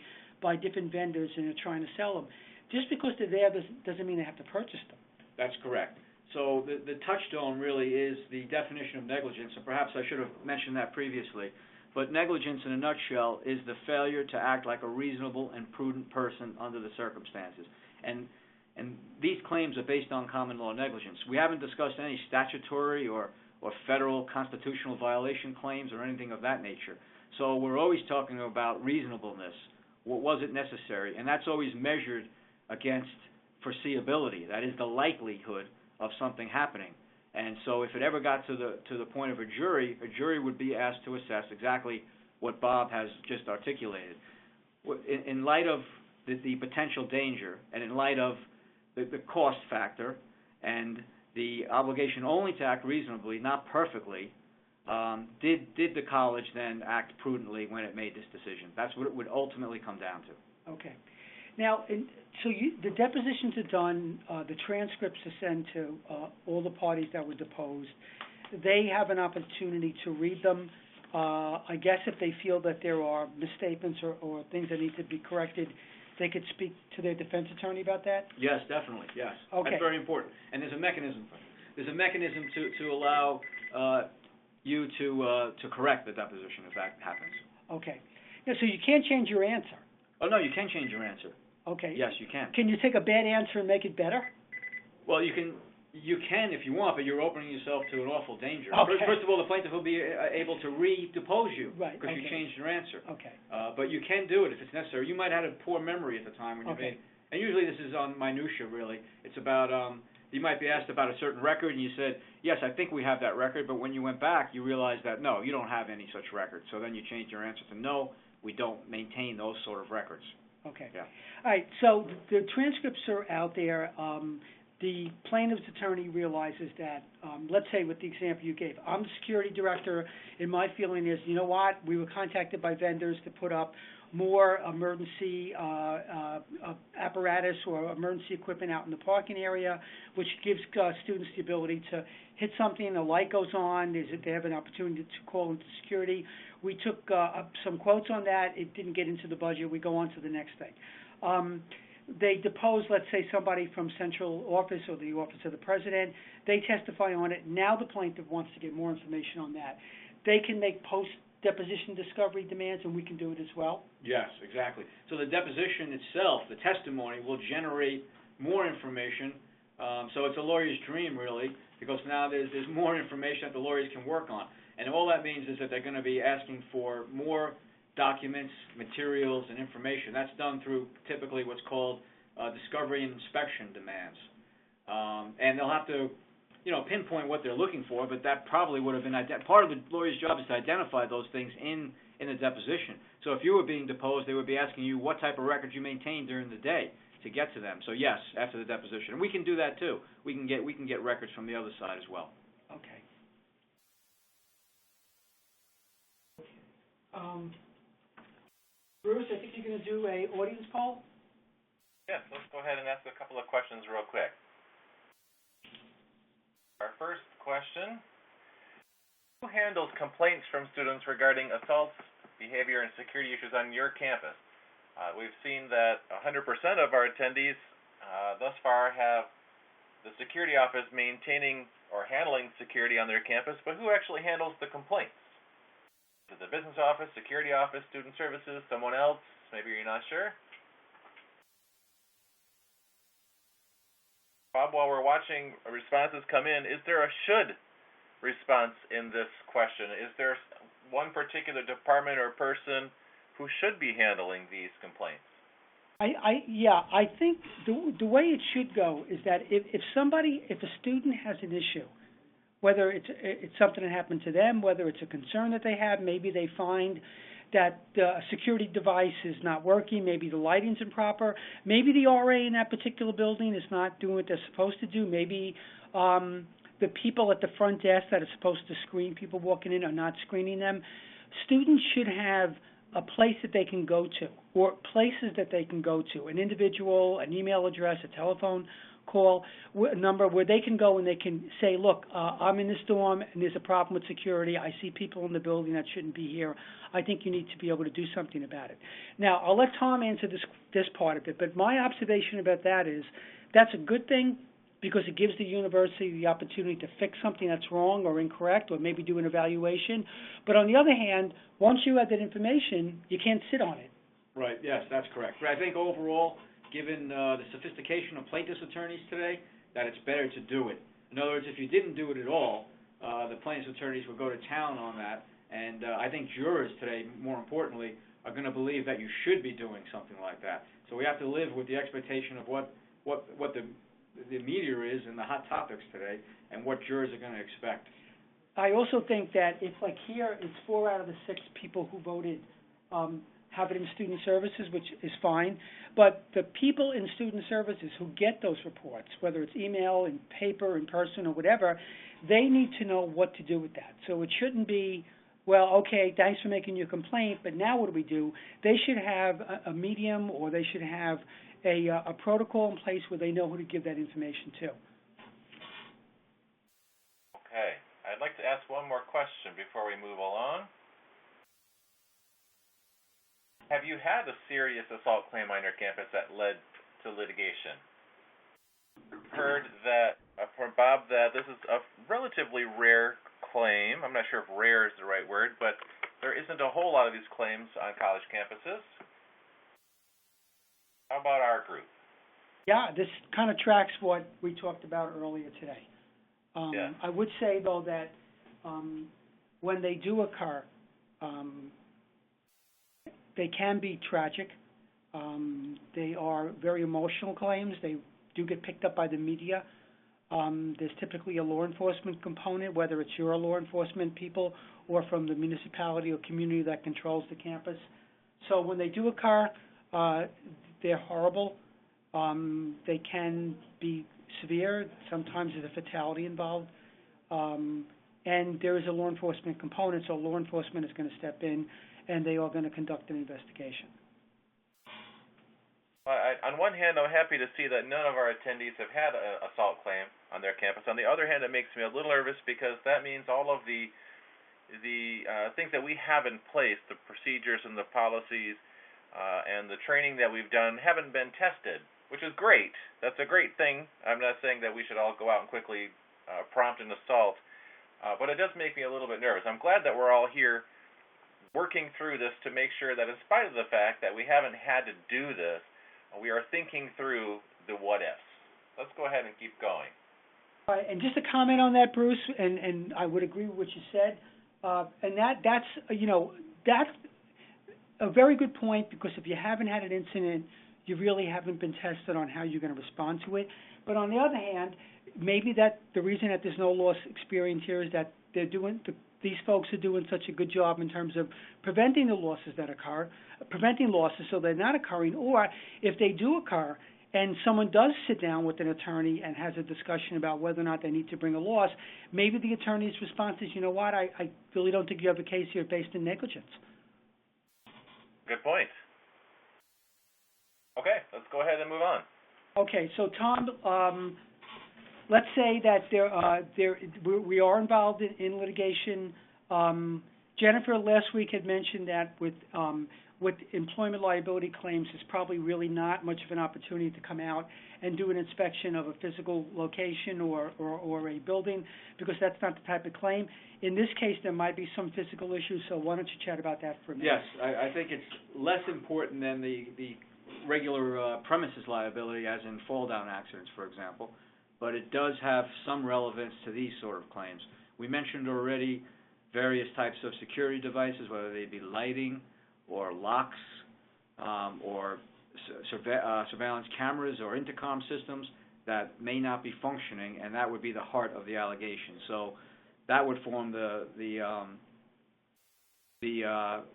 different vendors and are trying to sell them, just because they're there doesn't mean they have to purchase them.
That's correct. So the touchstone really is the definition of negligence, and perhaps I should have mentioned that previously. But negligence in a nutshell is the failure to act like a reasonable and prudent person under the circumstances. And these claims are based on common law negligence. We haven't discussed any statutory or federal constitutional violation claims or anything of that nature. So we're always talking about reasonableness. What was it necessary? And that's always measured against foreseeability. That is the likelihood of something happening. And so if it ever got to the point of a jury would be asked to assess exactly what Bob has just articulated. In light of the potential danger, and in light of the cost factor, and the obligation only to act reasonably, not perfectly, did the college then act prudently when it made this decision? That's what it would ultimately come down to.
Okay. Now, the depositions are done, the transcripts are sent to all the parties that were deposed. They have an opportunity to read them. I guess if they feel that there are misstatements or things that need to be corrected, they could speak to their defense attorney about that?
Yes, definitely, yes.
Okay.
That's very important. And there's a mechanism for it. There's a mechanism to allow you to correct the deposition if that happens.
Okay. Now, so you can't change your answer?
Oh, no, you can change your answer.
Okay.
Yes, you can.
Can you take a bad answer and make it better?
Well, you can if you want, but you're opening yourself to an awful danger.
Okay.
First of all, the plaintiff will be able to re-depose you because you changed your answer.
Okay.
But you can do it if it's necessary. You might have had a poor memory at the time when you made. And usually this is on minutia, really. It's about you might be asked about a certain record, and you said, yes, I think we have that record, but when you went back, you realized that, no, you don't have any such record. So then you changed your answer to, no, we don't maintain those sort of records.
Okay.
Yeah.
All right, so the transcripts are out there. The plaintiff's attorney realizes that, let's say with the example you gave, I'm the security director, and my feeling is, you know what, we were contacted by vendors to put up more emergency apparatus or emergency equipment out in the parking area, which gives students the ability to hit something, a light goes on, they have an opportunity to call into security. We took some quotes on that. It didn't get into the budget. We go on to the next thing. They depose, let's say, somebody from central office or the office of the president. They testify on it. Now the plaintiff wants to get more information on that. They can make post-deposition discovery demands, and we can do it as well.
Yes, exactly. So the deposition itself, the testimony, will generate more information. So it's a lawyer's dream, really, because now there's more information that the lawyers can work on. And all that means is that they're going to be asking for more documents, materials, and information. That's done through typically what's called discovery and inspection demands. And they'll have to, pinpoint what they're looking for, but that probably would have been part of the lawyer's job is to identify those things in the deposition. So if you were being deposed, they would be asking you what type of records you maintained during the day to get to them. So yes, after the deposition. And we can do that too. We can get records from the other side as well.
Okay. Bruce, I think you're going to do a audience poll?
Yes, let's go ahead and ask a couple of questions real quick. Our first question: who handles complaints from students regarding assaults, behavior, and security issues on your campus? We've seen that 100% of our attendees thus far have the security office maintaining or handling security on their campus, but who actually handles the complaints? Is it the business office, security office, student services, someone else? Maybe you're not sure. Bob, while we're watching responses come in, is there a should response in this question? Is there one particular department or person who should be handling these complaints?
I think the way it should go is that if a student has an issue, whether it's something that happened to them, whether it's a concern that they have, maybe they find that the security device is not working, maybe the lighting's improper, maybe the RA in that particular building is not doing what they're supposed to do, maybe the people at the front desk that are supposed to screen people walking in are not screening them. Students should have a place that they can go to, or places that they can go to, an individual, an email address, a telephone call number where they can go and they can say, look, I'm in this dorm and there's a problem with security. I see people in the building that shouldn't be here. I think you need to be able to do something about it. Now, I'll let Tom answer this part of it, but my observation about that is that's a good thing because it gives the university the opportunity to fix something that's wrong or incorrect or maybe do an evaluation. But on the other hand, once you have that information, you can't sit on it.
Right, yes, that's correct. But I think overall, given the sophistication of plaintiff's attorneys today, that it's better to do it. In other words, if you didn't do it at all, the plaintiff's attorneys would go to town on that, and I think jurors today, more importantly, are going to believe that you should be doing something like that. So we have to live with the expectation of what the media is and the hot topics today, and what jurors are going to expect.
I also think that if, like here, it's 4 out of the 6 people who voted have it in student services, which is fine, but the people in student services who get those reports, whether it's email, in paper, in person, or whatever, they need to know what to do with that. So it shouldn't be, well, okay, thanks for making your complaint, but now what do? They should have a medium, or they should have a protocol in place where they know who to give that information to.
Okay. I'd like to ask one more question before we move along. Have you had a serious assault claim on your campus that led to litigation? Heard that from Bob that this is a relatively rare claim. I'm not sure if rare is the right word, but there isn't a whole lot of these claims on college campuses. How about our group?
Yeah, this kind of tracks what we talked about earlier today.
Yeah.
I would say, though, that when they do occur, they can be tragic. They are very emotional claims. They do get picked up by the media. There's typically a law enforcement component, whether it's your law enforcement people or from the municipality or community that controls the campus. So when they do occur, they're horrible. They can be severe. Sometimes there's a fatality involved. And there is a law enforcement component, so law enforcement is going to step in, and they are going to conduct an investigation.
on one hand, I'm happy to see that none of our attendees have had an assault claim on their campus. On the other hand, it makes me a little nervous because that means all of the things that we have in place, the procedures and the policies and the training that we've done haven't been tested, which is great. That's a great thing. I'm not saying that we should all go out and quickly prompt an assault, but it does make me a little bit nervous. I'm glad that we're all here working through this to make sure that in spite of the fact that we haven't had to do this, we are thinking through the what-ifs. Let's go ahead and keep going.
All right, and just a comment on that, Bruce, and I would agree with what you said, and that's a very good point, because if you haven't had an incident, you really haven't been tested on how you're going to respond to it. But on the other hand, maybe that the reason that there's no loss experience here is that these folks are doing such a good job in terms of preventing the losses that occur, preventing losses so they're not occurring, or if they do occur and someone does sit down with an attorney and has a discussion about whether or not they need to bring a loss, maybe the attorney's response is, you know what, I really don't think you have a case here based in negligence.
Good point. Okay, let's go ahead and move on.
Okay, so Tom, let's say that we are involved in litigation. Jennifer last week had mentioned that with employment liability claims, there's probably really not much of an opportunity to come out and do an inspection of a physical location or a building, because that's not the type of claim. In this case, there might be some physical issues, so why don't you chat about that for a minute?
Yes, I think it's less important than the regular premises liability, as in fall-down accidents, for example, but it does have some relevance to these sort of claims. We mentioned already various types of security devices, whether they be lighting or locks or surveillance cameras or intercom systems that may not be functioning, and that would be the heart of the allegation. So that would form the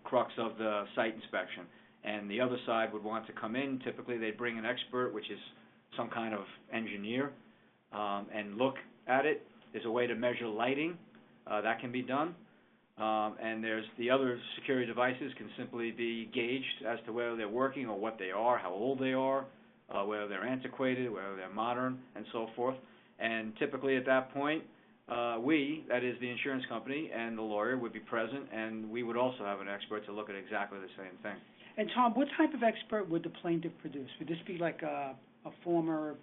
crux of the site inspection. And the other side would want to come in. Typically, they'd bring an expert, which is some kind of engineer, and look at it. There's a way to measure lighting. That can be done. And there's the other security devices can simply be gauged as to whether they're working or what they are, how old they are, whether they're antiquated, whether they're modern, and so forth. And typically at that point, we, that is the insurance company, and the lawyer would be present, and we would also have an expert to look at exactly the same thing.
And Tom, what type of expert would the plaintiff produce? Would this be like a former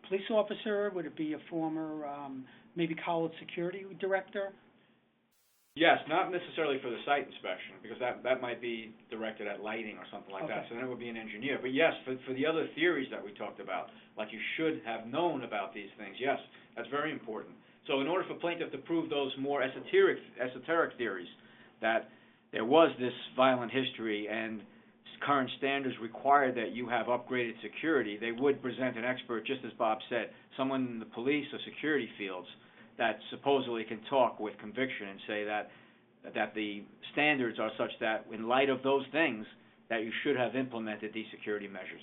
police officer? Would it be a former maybe college security director?
Yes, not necessarily for the site inspection, because that might be directed at lighting or something like that, so then it would be an engineer. But yes, for the other theories that we talked about, like you should have known about these things, yes, that's very important. So in order for plaintiff to prove those more esoteric theories, that there was this violent history and current standards require that you have upgraded security, they would present an expert, just as Bob said, someone in the police or security fields that supposedly can talk with conviction and say that the standards are such that, in light of those things, that you should have implemented these security measures.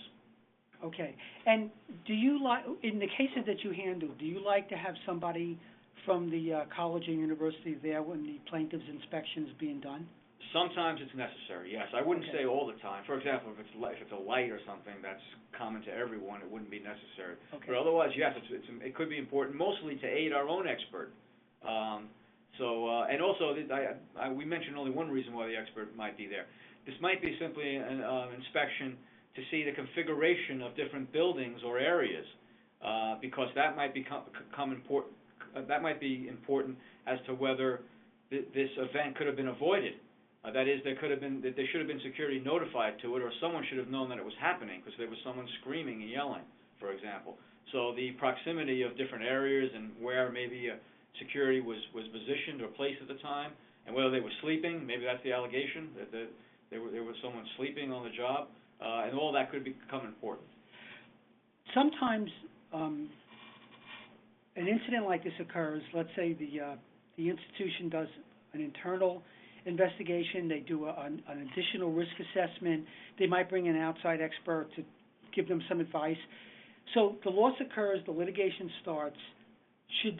Okay. And do you like, in the cases that you handle, do you like to have somebody from the college or university there when the plaintiff's inspection is being done?
Sometimes it's necessary, yes. I wouldn't say all the time. For example, if it's a light or something that's common to everyone, it wouldn't be necessary.
Okay.
But otherwise, yes, it could be important, mostly to aid our own expert. And also, we mentioned only one reason why the expert might be there. This might be simply an inspection to see the configuration of different buildings or areas, because that might become important. That might be important as to whether this event could have been avoided. That is, there should have been security notified to it, or someone should have known that it was happening because there was someone screaming and yelling, for example. So the proximity of different areas and where maybe security was positioned or placed at the time, and whether they were sleeping, maybe that's the allegation, that there was someone sleeping on the job, and all that could become important.
Sometimes an incident like this occurs. Let's say the institution does an internal investigation, they do an additional risk assessment, they might bring an outside expert to give them some advice. So the loss occurs, the litigation starts. Should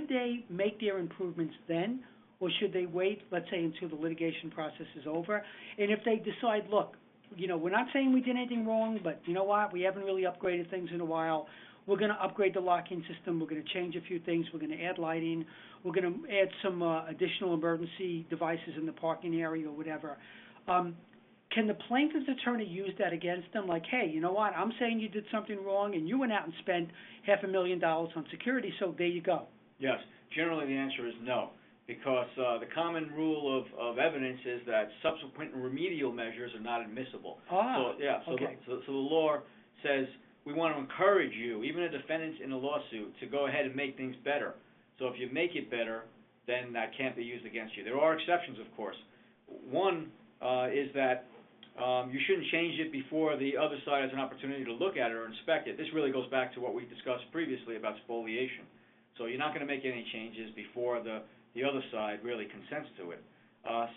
they make their improvements then, or should they wait, let's say, until the litigation process is over? And if they decide, look, we're not saying we did anything wrong, but you know what? We haven't really upgraded things in a while. We're going to upgrade the locking system. We're going to change a few things. We're going to add lighting. We're going to add some additional emergency devices in the parking area or whatever. Can the plaintiff's attorney use that against them? Like, hey, you know what? I'm saying you did something wrong, and you went out and spent $500,000 on security, so there you go.
Yes. Generally, the answer is no, because the common rule of evidence is that subsequent remedial measures are not admissible.
Okay.
So the law says we want to encourage you, even a defendant in a lawsuit, to go ahead and make things better. So if you make it better, then that can't be used against you. There are exceptions, of course. One is that you shouldn't change it before the other side has an opportunity to look at it or inspect it. This really goes back to what we discussed previously about spoliation. So you're not going to make any changes before the other side really consents to it.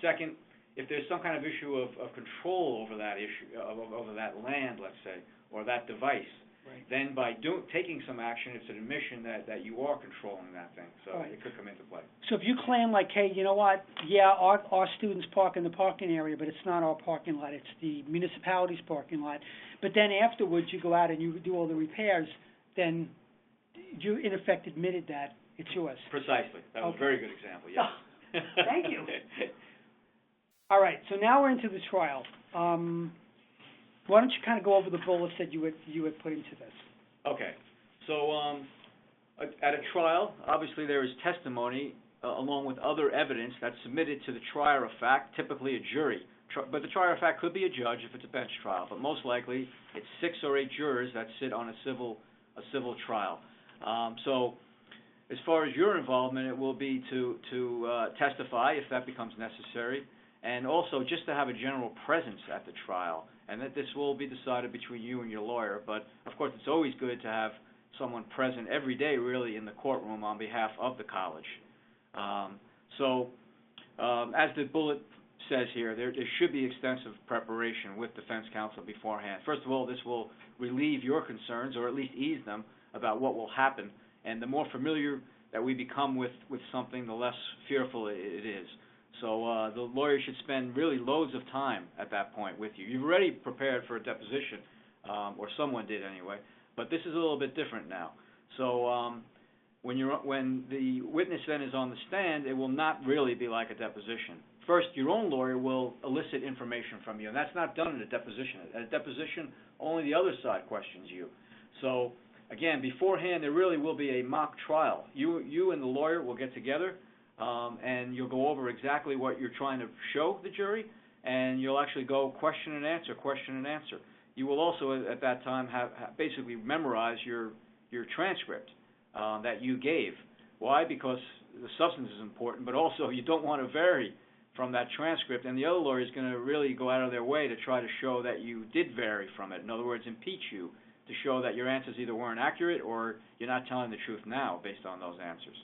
Second, if there's some kind of issue of control over that issue, over that land, let's say, or that device,
right,
then by taking some action, it's an admission that you are controlling that thing. So
right,
it could come into play.
So if you claim like, hey, you know what, yeah, our students park in the parking area, but it's not our parking lot, it's the municipality's parking lot, but then afterwards you go out and you do all the repairs, then you in effect admitted that it's yours.
Precisely. That was
Okay.
a very good example, yes.
Thank you. All right, so now we're into the trial. Why don't you kind of go over the bullets that you had put into this?
Okay. So at a trial, obviously there is testimony along with other evidence that's submitted to the trier of fact, typically a jury. But the trier of fact could be a judge if it's a bench trial, but most likely it's 6 or 8 jurors that sit on a civil trial. So as far as your involvement, it will be to testify if that becomes necessary, and also just to have a general presence at the trial, and that this will be decided between you and your lawyer. But of course, it's always good to have someone present every day, really, in the courtroom on behalf of the college. As the bullet says here, there should be extensive preparation with defense counsel beforehand. First of all, this will relieve your concerns, or at least ease them, about what will happen. And the more familiar that we become with something, the less fearful it is. So the lawyer should spend really loads of time at that point with you. You've already prepared for a deposition, or someone did anyway, but this is a little bit different now. So when the witness then is on the stand, it will not really be like a deposition. First, your own lawyer will elicit information from you, and that's not done at a deposition. At a deposition, only the other side questions you. So again, beforehand, there really will be a mock trial. You and the lawyer will get together, and you'll go over exactly what you're trying to show the jury, and you'll actually go question and answer. You will also, at that time, have basically memorize your transcript that you gave. Why? Because the substance is important, but also you don't want to vary from that transcript, and the other lawyer is going to really go out of their way to try to show that you did vary from it. In other words, impeach you, to show that your answers either weren't accurate or you're not telling the truth now based on those answers.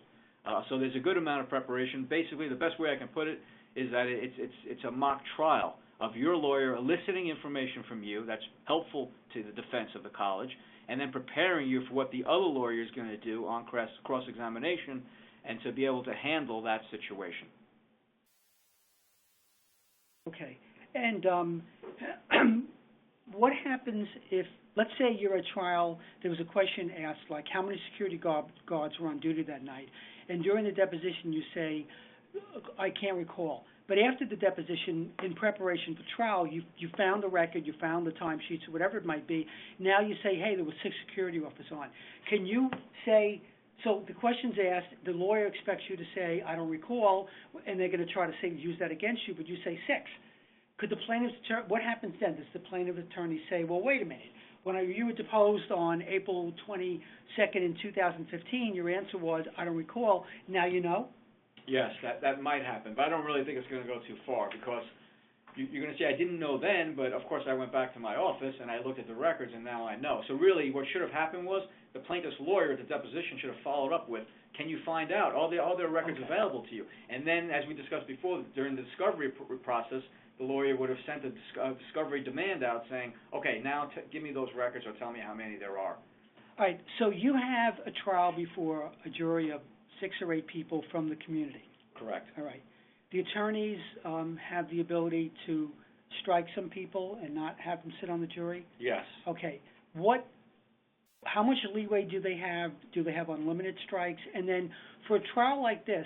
So there's a good amount of preparation. Basically, the best way I can put it is that it's a mock trial of your lawyer eliciting information from you that's helpful to the defense of the college, and then preparing you for what the other lawyer is going to do on cross-examination and to be able to handle that situation.
Okay. And what happens if, let's say you're at trial, there was a question asked, like how many security guards were on duty that night, and during the deposition you say, I can't recall. But after the deposition, in preparation for trial, you found the record, you found the timesheets, or whatever it might be. Now you say, hey, there were 6 security officers on. Can you say, so the question's asked, the lawyer expects you to say, I don't recall, and they're going to try to use that against you, but you say 6. Could the plaintiff's attorney, what happens then? Does the plaintiff's attorney say, well, wait a minute, when you were deposed on April 22nd in 2015, your answer was, I don't recall, now you know?
Yes, that might happen, but I don't really think it's going to go too far, because you're going to say, I didn't know then, but of course I went back to my office and I looked at the records and now I know. So really what should have happened was the plaintiff's lawyer at the deposition should have followed up with, can you find out all their records available to you? And then, as we discussed before, during the discovery process, the lawyer would have sent a discovery demand out saying, okay, now give me those records or tell me how many there are.
All right, so you have a trial before a jury of 6 or 8 people from the community.
Correct.
All right. The attorneys have the ability to strike some people and not have them sit on the jury?
Yes.
Okay. How much leeway do they have? Do they have unlimited strikes? And then for a trial like this,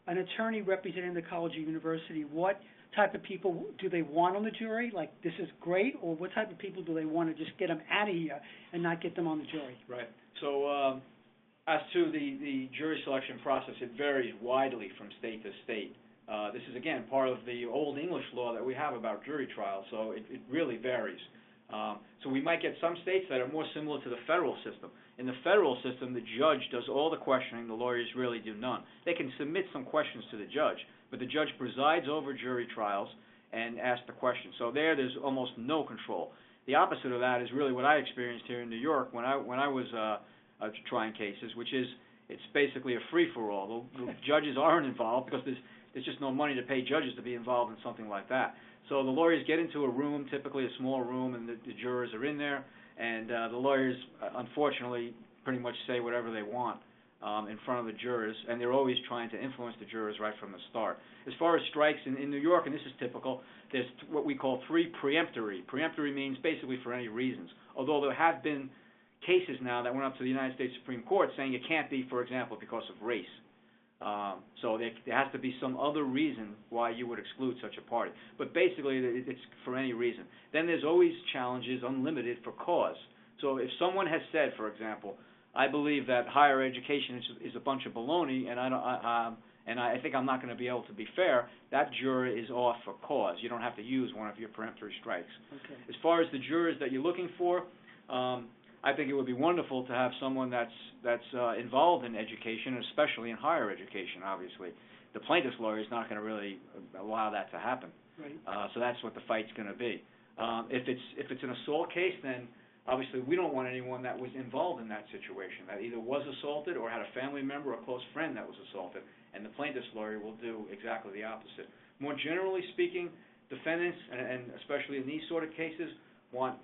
an attorney representing the college or university, what type of people do they want on the jury? Like, this is great, or what type of people do they want to just get them out of here and not get them on the jury?
Right. So, as to the jury selection process, it varies widely from state to state. This is, again, part of the old English law that we have about jury trials, so it really varies. So we might get some states that are more similar to the federal system. In the federal system, the judge does all the questioning, the lawyers really do none. They can submit some questions to the judge, but the judge presides over jury trials and asks the questions. So there's almost no control. The opposite of that is really what I experienced here in New York when I was trying cases, which is it's basically a free-for-all. The judges aren't involved because there's just no money to pay judges to be involved in something like that. So the lawyers get into a room, typically a small room, and the jurors are in there, and the lawyers, unfortunately, pretty much say whatever they want in front of the jurors, and they're always trying to influence the jurors right from the start. As far as strikes in New York, and this is typical, there's what we call 3 preemptory. Preemptory means basically for any reasons, although there have been cases now that went up to the United States Supreme Court saying it can't be, for example, because of race. So there has to be some other reason why you would exclude such a party. But basically, it's for any reason. Then there's always challenges unlimited for cause. So if someone has said, for example, I believe that higher education is a bunch of baloney, and I think I'm not going to be able to be fair, that juror is off for cause. You don't have to use one of your peremptory strikes.
Okay.
As far as the jurors that you're looking for, I think it would be wonderful to have someone that's involved in education, especially in higher education, obviously. The plaintiff's lawyer is not going to really allow that to happen.
Right.
So that's what the fight's going to be. If it's an assault case, then obviously we don't want anyone that was involved in that situation, that either was assaulted or had a family member or a close friend that was assaulted, and the plaintiff's lawyer will do exactly the opposite. More generally speaking, defendants, and especially in these sort of cases, want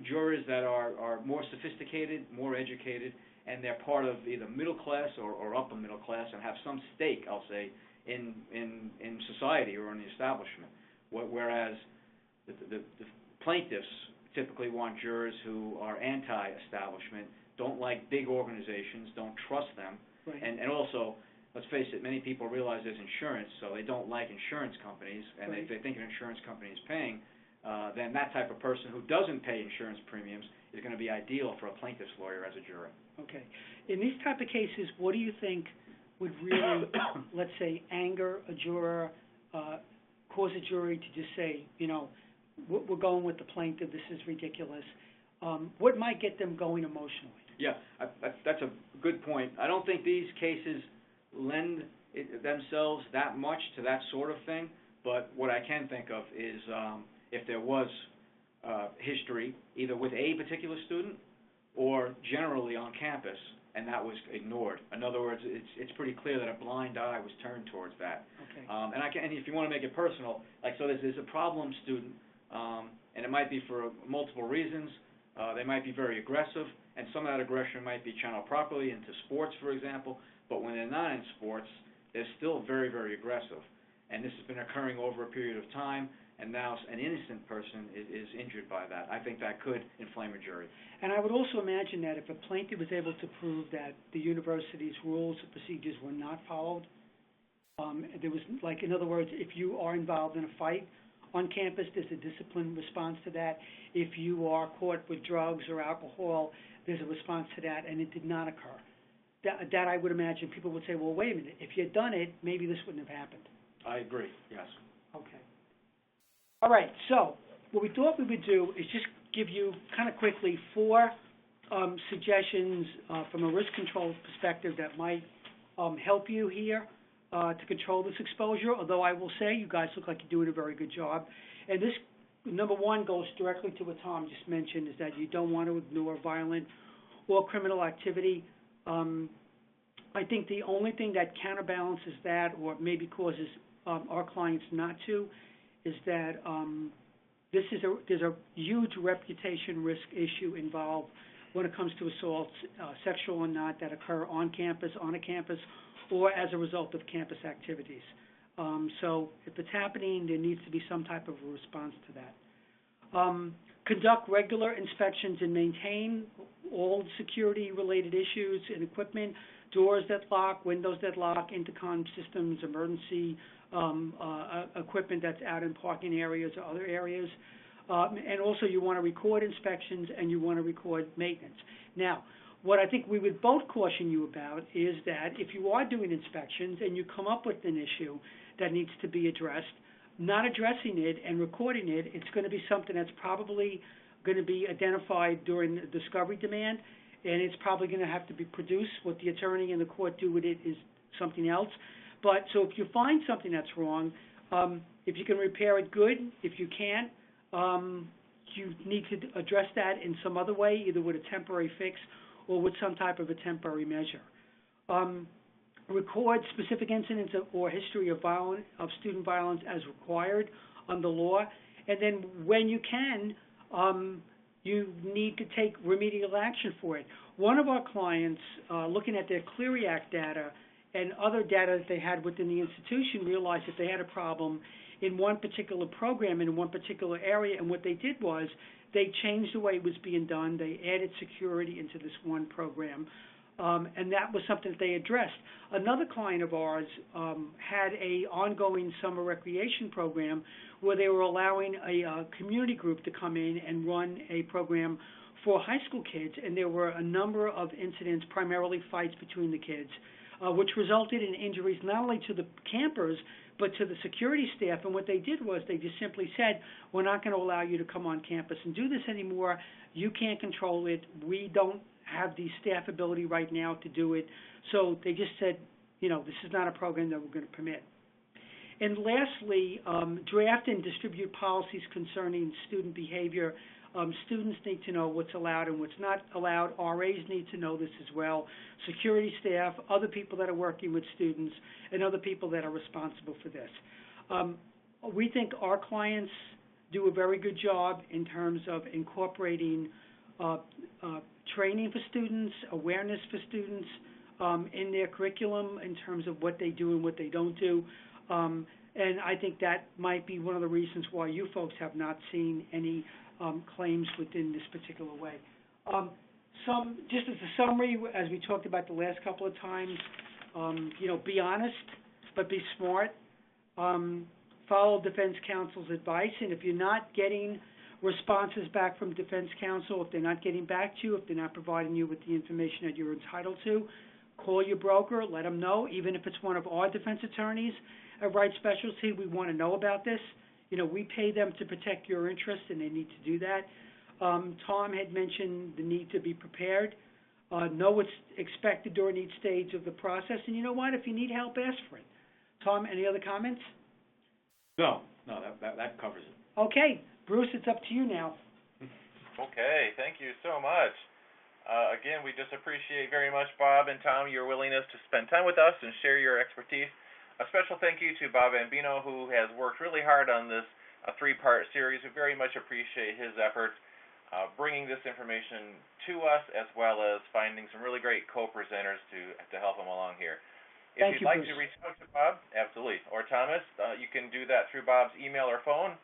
jurors that are more sophisticated, more educated, and they're part of either middle class or upper middle class and have some stake, I'll say, in society or in the establishment. Whereas the plaintiffs typically want jurors who are anti-establishment, don't like big organizations, don't trust them,
Right.
and also, let's face it, many people realize there's insurance, so they don't like insurance companies, and
Right.
if they think an insurance company is paying, then that type of person who doesn't pay insurance premiums is going to be ideal for a plaintiff's lawyer as a jury.
Okay. In these type of cases, what do you think would really, let's say, anger a juror, cause a jury to just say, we're going with the plaintiff, this is ridiculous? What might get them going emotionally?
Yeah, that's a good point. I don't think these cases lend themselves that much to that sort of thing, but what I can think of is if there was history, either with a particular student or generally on campus, and that was ignored. In other words, it's pretty clear that a blind eye was turned towards that.
Okay.
And if you want to make it personal, so there's a problem student, and it might be for multiple reasons. They might be very aggressive, and some of that aggression might be channeled properly into sports, for example, but when they're not in sports, they're still very, very aggressive. And this has been occurring over a period of time, and now an innocent person is injured by that. I think that could inflame a jury.
And I would also imagine that if a plaintiff was able to prove that the university's rules and procedures were not followed, there was, like, in other words, if you are involved in a fight on campus, there's a discipline response to that. If you are caught with drugs or alcohol, there's a response to that, and it did not occur. That I would imagine people would say, well, wait a minute, if you had done it, maybe this wouldn't have happened.
I agree, yes.
Okay. All right, so what we thought we would do is just give you kind of quickly 4 suggestions from a risk control perspective that might help you here to control this exposure, although I will say you guys look like you're doing a very good job. And this, number 1, goes directly to what Tom just mentioned, is that you don't want to ignore violent or criminal activity. I think the only thing that counterbalances that or maybe causes our clients not to is that there's a huge reputation risk issue involved when it comes to assaults, sexual or not, that occur on campus, on a campus, or as a result of campus activities. So if it's happening, there needs to be some type of a response to that. conduct regular inspections and maintain all security-related issues and equipment, doors that lock, windows that lock, intercom systems, emergency equipment that's out in parking areas or other areas. And also you want to record inspections and you want to record maintenance. Now, what I think we would both caution you about is that if you are doing inspections and you come up with an issue that needs to be addressed, not addressing it and recording it, it's going to be something that's probably going to be identified during the discovery demand, and it's probably going to have to be produced. What the attorney and the court do with it is something else. But so if you find something that's wrong, if you can repair it, good. If you can't, you need to address that in some other way, either with a temporary fix or with some type of a temporary measure. Record specific incidents or history of student violence as required under law, and then when you can, you need to take remedial action for it. One of our clients, looking at their Clery Act data and other data that they had within the institution, realized that they had a problem in one particular program in one particular area, and what they did was they changed the way it was being done. They added security into this one program. And that was something that they addressed. Another client of ours had a ongoing summer recreation program where they were allowing a community group to come in and run a program for high school kids, and there were a number of incidents, primarily fights between the kids, which resulted in injuries not only to the campers but to the security staff. And what they did was they just simply said, we're not going to allow you to come on campus and do this anymore. You can't control it. We don't have the staff ability right now to do it. So they just said, this is not a program that we're going to permit. And lastly, draft and distribute policies concerning student behavior. Students need to know what's allowed and what's not allowed. RAs need to know this as well. Security staff, other people that are working with students, and other people that are responsible for this. We think our clients do a very good job in terms of incorporating training for students, awareness for students in their curriculum in terms of what they do and what they don't do. And I think that might be one of the reasons why you folks have not seen any claims within this particular way. Just as a summary, as we talked about the last couple of times, be honest, but be smart. Follow defense counsel's advice, and if you're not getting responses back from defense counsel, if they're not getting back to you, if they're not providing you with the information that you're entitled to, call your broker, let them know. Even if it's one of our defense attorneys at Right Specialty, we want to know about this. We pay them to protect your interests, and they need to do that. Tom had mentioned the need to be prepared, know what's expected during each stage of the process, and you know what? If you need help, ask for it. Tom, any other comments?
No, that covers it.
Okay, Bruce, it's up to you now.
Okay, thank you so much. Again, we just appreciate very much, Bob and Tom, your willingness to spend time with us and share your expertise. A special thank you to Bob Ambino, who has worked really hard on this three-part series. We very much appreciate his efforts bringing this information to us, as well as finding some really great co-presenters to help him along here. If you'd like to reach out to Bob, absolutely, or Thomas, you can do that through Bob's email or phone.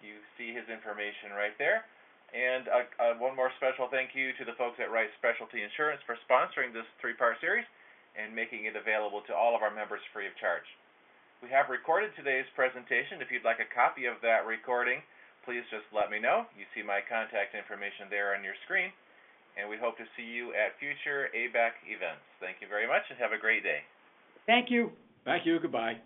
You see his information right there. And one more special thank you to the folks at Right Specialty Insurance for sponsoring this three-part series and making it available to all of our members free of charge. We have recorded today's presentation. If you'd like a copy of that recording, please just let me know. You see my contact information there on your screen. And we hope to see you at future ABAC events. Thank you very much and have a great day.
Thank you.
Thank you. Goodbye.